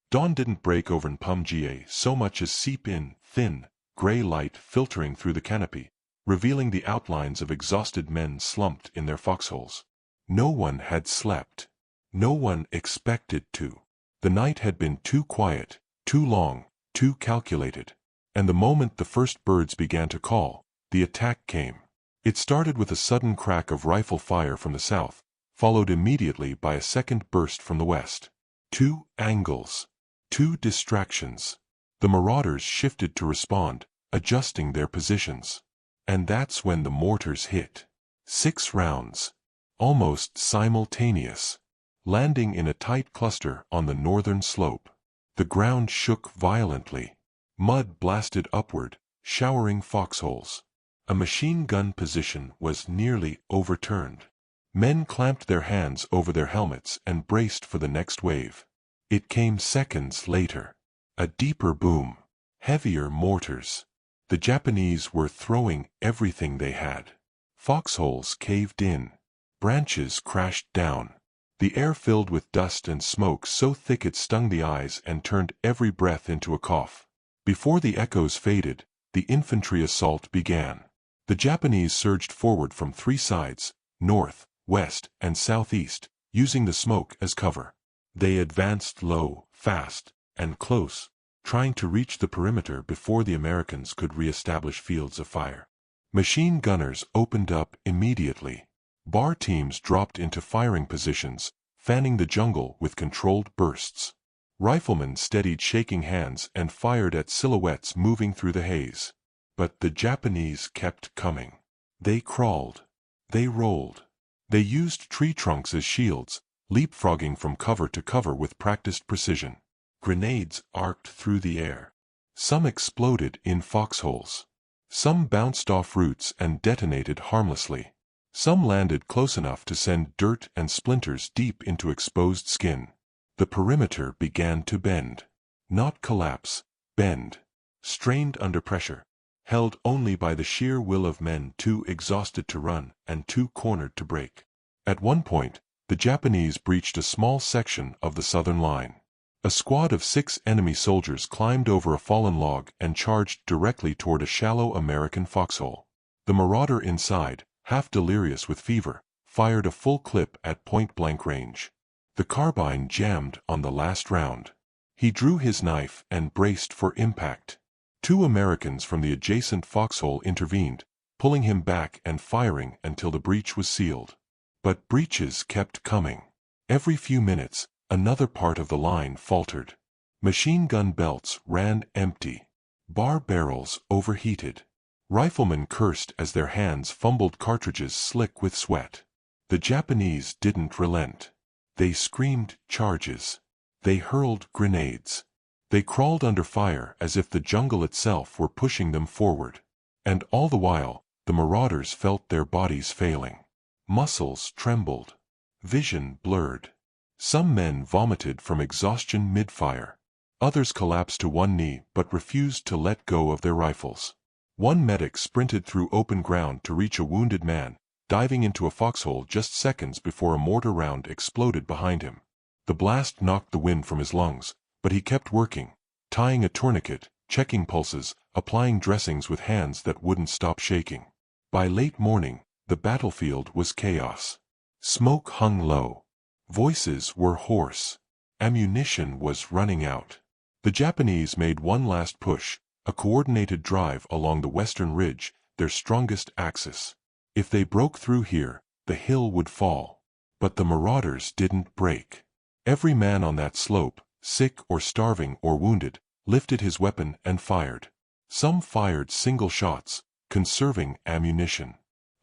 Dawn didn't break over Nhpum Ga so much as seep in, thin, gray light filtering through the canopy, revealing the outlines of exhausted men slumped in their foxholes. No one had slept. No one expected to. The night had been too quiet, too long, too calculated. And the moment the first birds began to call, the attack came. It started with a sudden crack of rifle fire from the south, followed immediately by a second burst from the west. 2 angles. 2 distractions. The Marauders shifted to respond, adjusting their positions. And that's when the mortars hit. 6 rounds. Almost simultaneous. Landing in a tight cluster on the northern slope. The ground shook violently. Mud blasted upward, showering foxholes. A machine gun position was nearly overturned. Men clamped their hands over their helmets and braced for the next wave. It came seconds later. A deeper boom. Heavier mortars. The Japanese were throwing everything they had. Foxholes caved in. Branches crashed down. The air filled with dust and smoke so thick it stung the eyes and turned every breath into a cough. Before the echoes faded, the infantry assault began. The Japanese surged forward from 3 sides, north, west, and southeast, using the smoke as cover. They advanced low, fast, and close, trying to reach the perimeter before the Americans could re-establish fields of fire. Machine gunners opened up immediately. Bar teams dropped into firing positions, fanning the jungle with controlled bursts. Riflemen steadied shaking hands and fired at silhouettes moving through the haze. But the Japanese kept coming. They crawled. They rolled. They used tree trunks as shields, leapfrogging from cover to cover with practiced precision. Grenades arced through the air. Some exploded in foxholes. Some bounced off roofs and detonated harmlessly. Some landed close enough to send dirt and splinters deep into exposed skin. The perimeter began to bend. Not collapse, bend. Strained under pressure. Held only by the sheer will of men too exhausted to run and too cornered to break. At one point, the Japanese breached a small section of the southern line. A squad of 6 enemy soldiers climbed over a fallen log and charged directly toward a shallow American foxhole. The marauder inside, half delirious with fever, fired a full clip at point-blank range. The carbine jammed on the last round. He drew his knife and braced for impact. 2 Americans from the adjacent foxhole intervened, pulling him back and firing until the breach was sealed. But breaches kept coming. Every few minutes, another part of the line faltered. Machine gun belts ran empty. Bar barrels overheated. Riflemen cursed as their hands fumbled cartridges slick with sweat. The Japanese didn't relent. They screamed charges. They hurled grenades. They crawled under fire as if the jungle itself were pushing them forward. And all the while, the marauders felt their bodies failing. Muscles trembled. Vision blurred. Some men vomited from exhaustion mid-fire. Others collapsed to one knee but refused to let go of their rifles. One medic sprinted through open ground to reach a wounded man, diving into a foxhole just seconds before a mortar round exploded behind him. The blast knocked the wind from his lungs, but he kept working, tying a tourniquet, checking pulses, applying dressings with hands that wouldn't stop shaking. By late morning, the battlefield was chaos. Smoke hung low. Voices were hoarse. Ammunition was running out. The Japanese made one last push, a coordinated drive along the western ridge, their strongest axis. If they broke through here, the hill would fall. But the marauders didn't break. Every man on that slope, sick or starving or wounded, lifted his weapon and fired. Some fired single shots, conserving ammunition.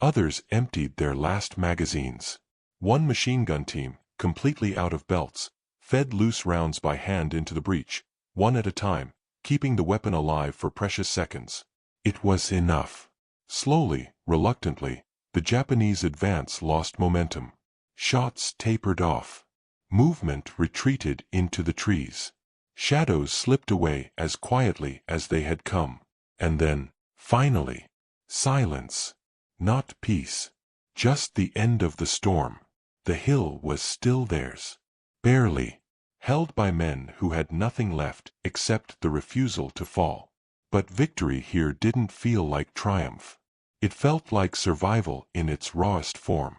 Others emptied their last magazines. One machine gun team, completely out of belts, fed loose rounds by hand into the breach, one at a time, keeping the weapon alive for precious seconds. It was enough. Slowly, reluctantly, the Japanese advance lost momentum. Shots tapered off. Movement retreated into the trees. Shadows slipped away as quietly as they had come. And then, finally, silence. Not peace. Just the end of the storm. The hill was still theirs. Barely. Held by men who had nothing left except the refusal to fall. But victory here didn't feel like triumph. It felt like survival in its rawest form.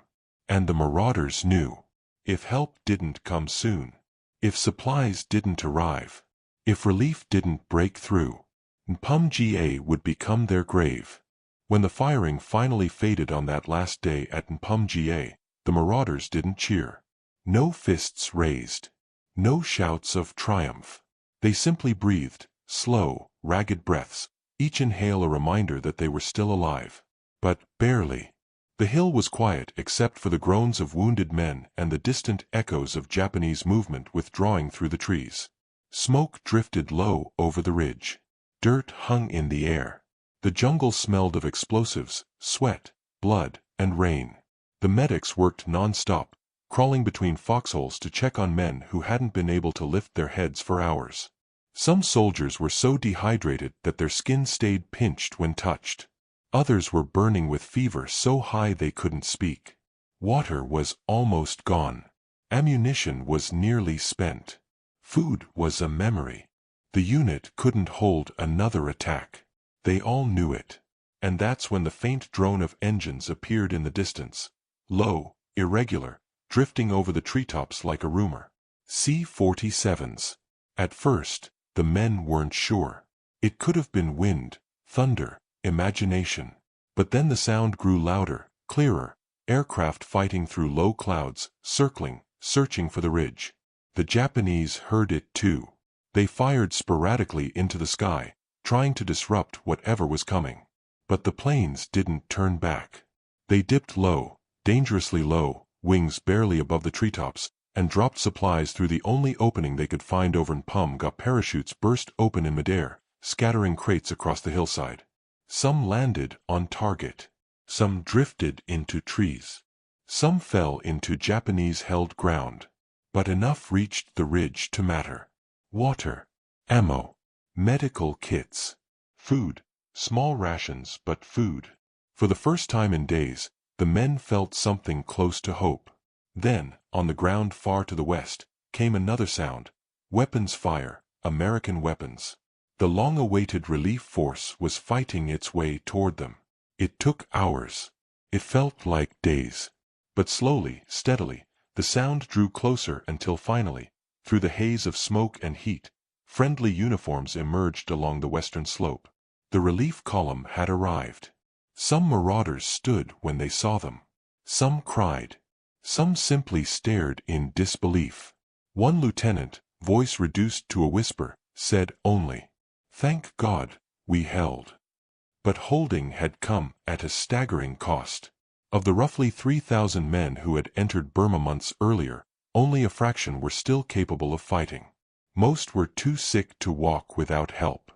And the marauders knew. If help didn't come soon, if supplies didn't arrive, if relief didn't break through, Nhpum Ga would become their grave. When the firing finally faded on that last day at Nhpum Ga, the marauders didn't cheer. No fists raised. No shouts of triumph. They simply breathed, slow, ragged breaths, each inhale a reminder that they were still alive. But barely. The hill was quiet except for the groans of wounded men and the distant echoes of Japanese movement withdrawing through the trees. Smoke drifted low over the ridge. Dirt hung in the air. The jungle smelled of explosives, sweat, blood, and rain. The medics worked non-stop, crawling between foxholes to check on men who hadn't been able to lift their heads for hours. Some soldiers were so dehydrated that their skin stayed pinched when touched. Others were burning with fever so high they couldn't speak. Water was almost gone. Ammunition was nearly spent. Food was a memory. The unit couldn't hold another attack. They all knew it. And that's when the faint drone of engines appeared in the distance. Low, irregular, drifting over the treetops like a rumor. C-47s. At first, the men weren't sure. It could have been wind, thunder, imagination. But then the sound grew louder, clearer, aircraft fighting through low clouds, circling, searching for the ridge. The Japanese heard it too. They fired sporadically into the sky, trying to disrupt whatever was coming. But the planes didn't turn back. They dipped low, dangerously low, wings barely above the treetops, and dropped supplies through the only opening they could find over Nhpum Ga. Parachutes burst open in midair, scattering crates across the hillside. Some landed on target. Some drifted into trees. Some fell into Japanese-held ground. But enough reached the ridge to matter. Water, ammo, medical kits, food, small rations but food. For the first time in days, the men felt something close to hope. Then, on the ground far to the west, came another sound. Weapons fire, American weapons. The long-awaited relief force was fighting its way toward them. It took hours. It felt like days. But slowly, steadily, the sound drew closer until finally, through the haze of smoke and heat, friendly uniforms emerged along the western slope. The relief column had arrived. Some marauders stood when they saw them. Some cried. Some simply stared in disbelief. One lieutenant, voice reduced to a whisper, said only, "Thank God, we held." But holding had come at a staggering cost. Of the roughly 3,000 men who had entered Burma months earlier, only a fraction were still capable of fighting. Most were too sick to walk without help.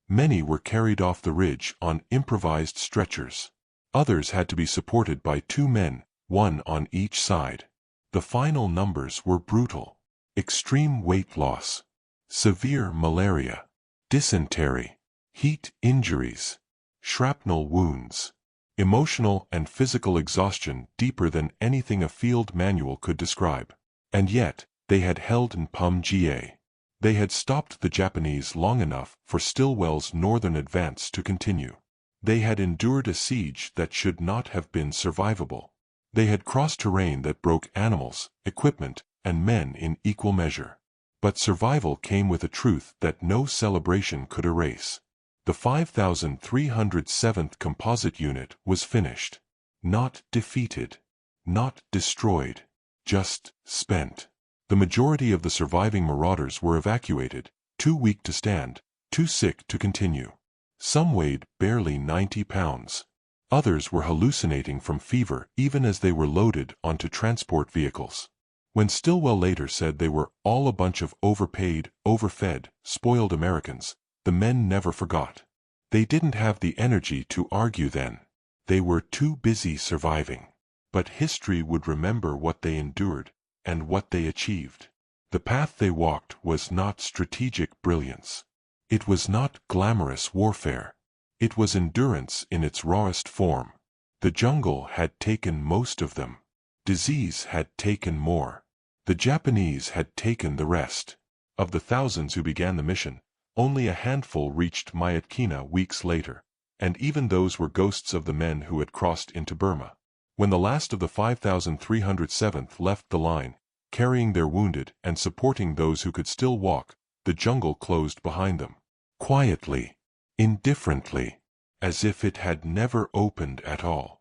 Many were carried off the ridge on improvised stretchers. Others had to be supported by 2 men, one on each side. The final numbers were brutal. Extreme weight loss, severe malaria, dysentery, heat injuries, shrapnel wounds, emotional and physical exhaustion deeper than anything a field manual could describe. And yet, they had held Nhpum Ga. They had stopped the Japanese long enough for Stilwell's northern advance to continue. They had endured a siege that should not have been survivable. They had crossed terrain that broke animals, equipment, and men in equal measure. But survival came with a truth that no celebration could erase. The 5,307th Composite Unit was finished. Not defeated. Not destroyed. Just spent. The majority of the surviving marauders were evacuated, too weak to stand, too sick to continue. Some weighed barely 90 pounds. Others were hallucinating from fever even as they were loaded onto transport vehicles. When Stilwell later said they were all a bunch of overpaid, overfed, spoiled Americans, the men never forgot. They didn't have the energy to argue then. They were too busy surviving. But history would remember what they endured and what they achieved. The path they walked was not strategic brilliance. It was not glamorous warfare. It was endurance in its rawest form. The jungle had taken most of them. Disease had taken more. The Japanese had taken the rest. Of the thousands who began the mission, only a handful reached Myitkyina weeks later, and even those were ghosts of the men who had crossed into Burma. When the last of the 5,307th left the line, carrying their wounded and supporting those who could still walk, the jungle closed behind them. Quietly, indifferently, as if it had never opened at all.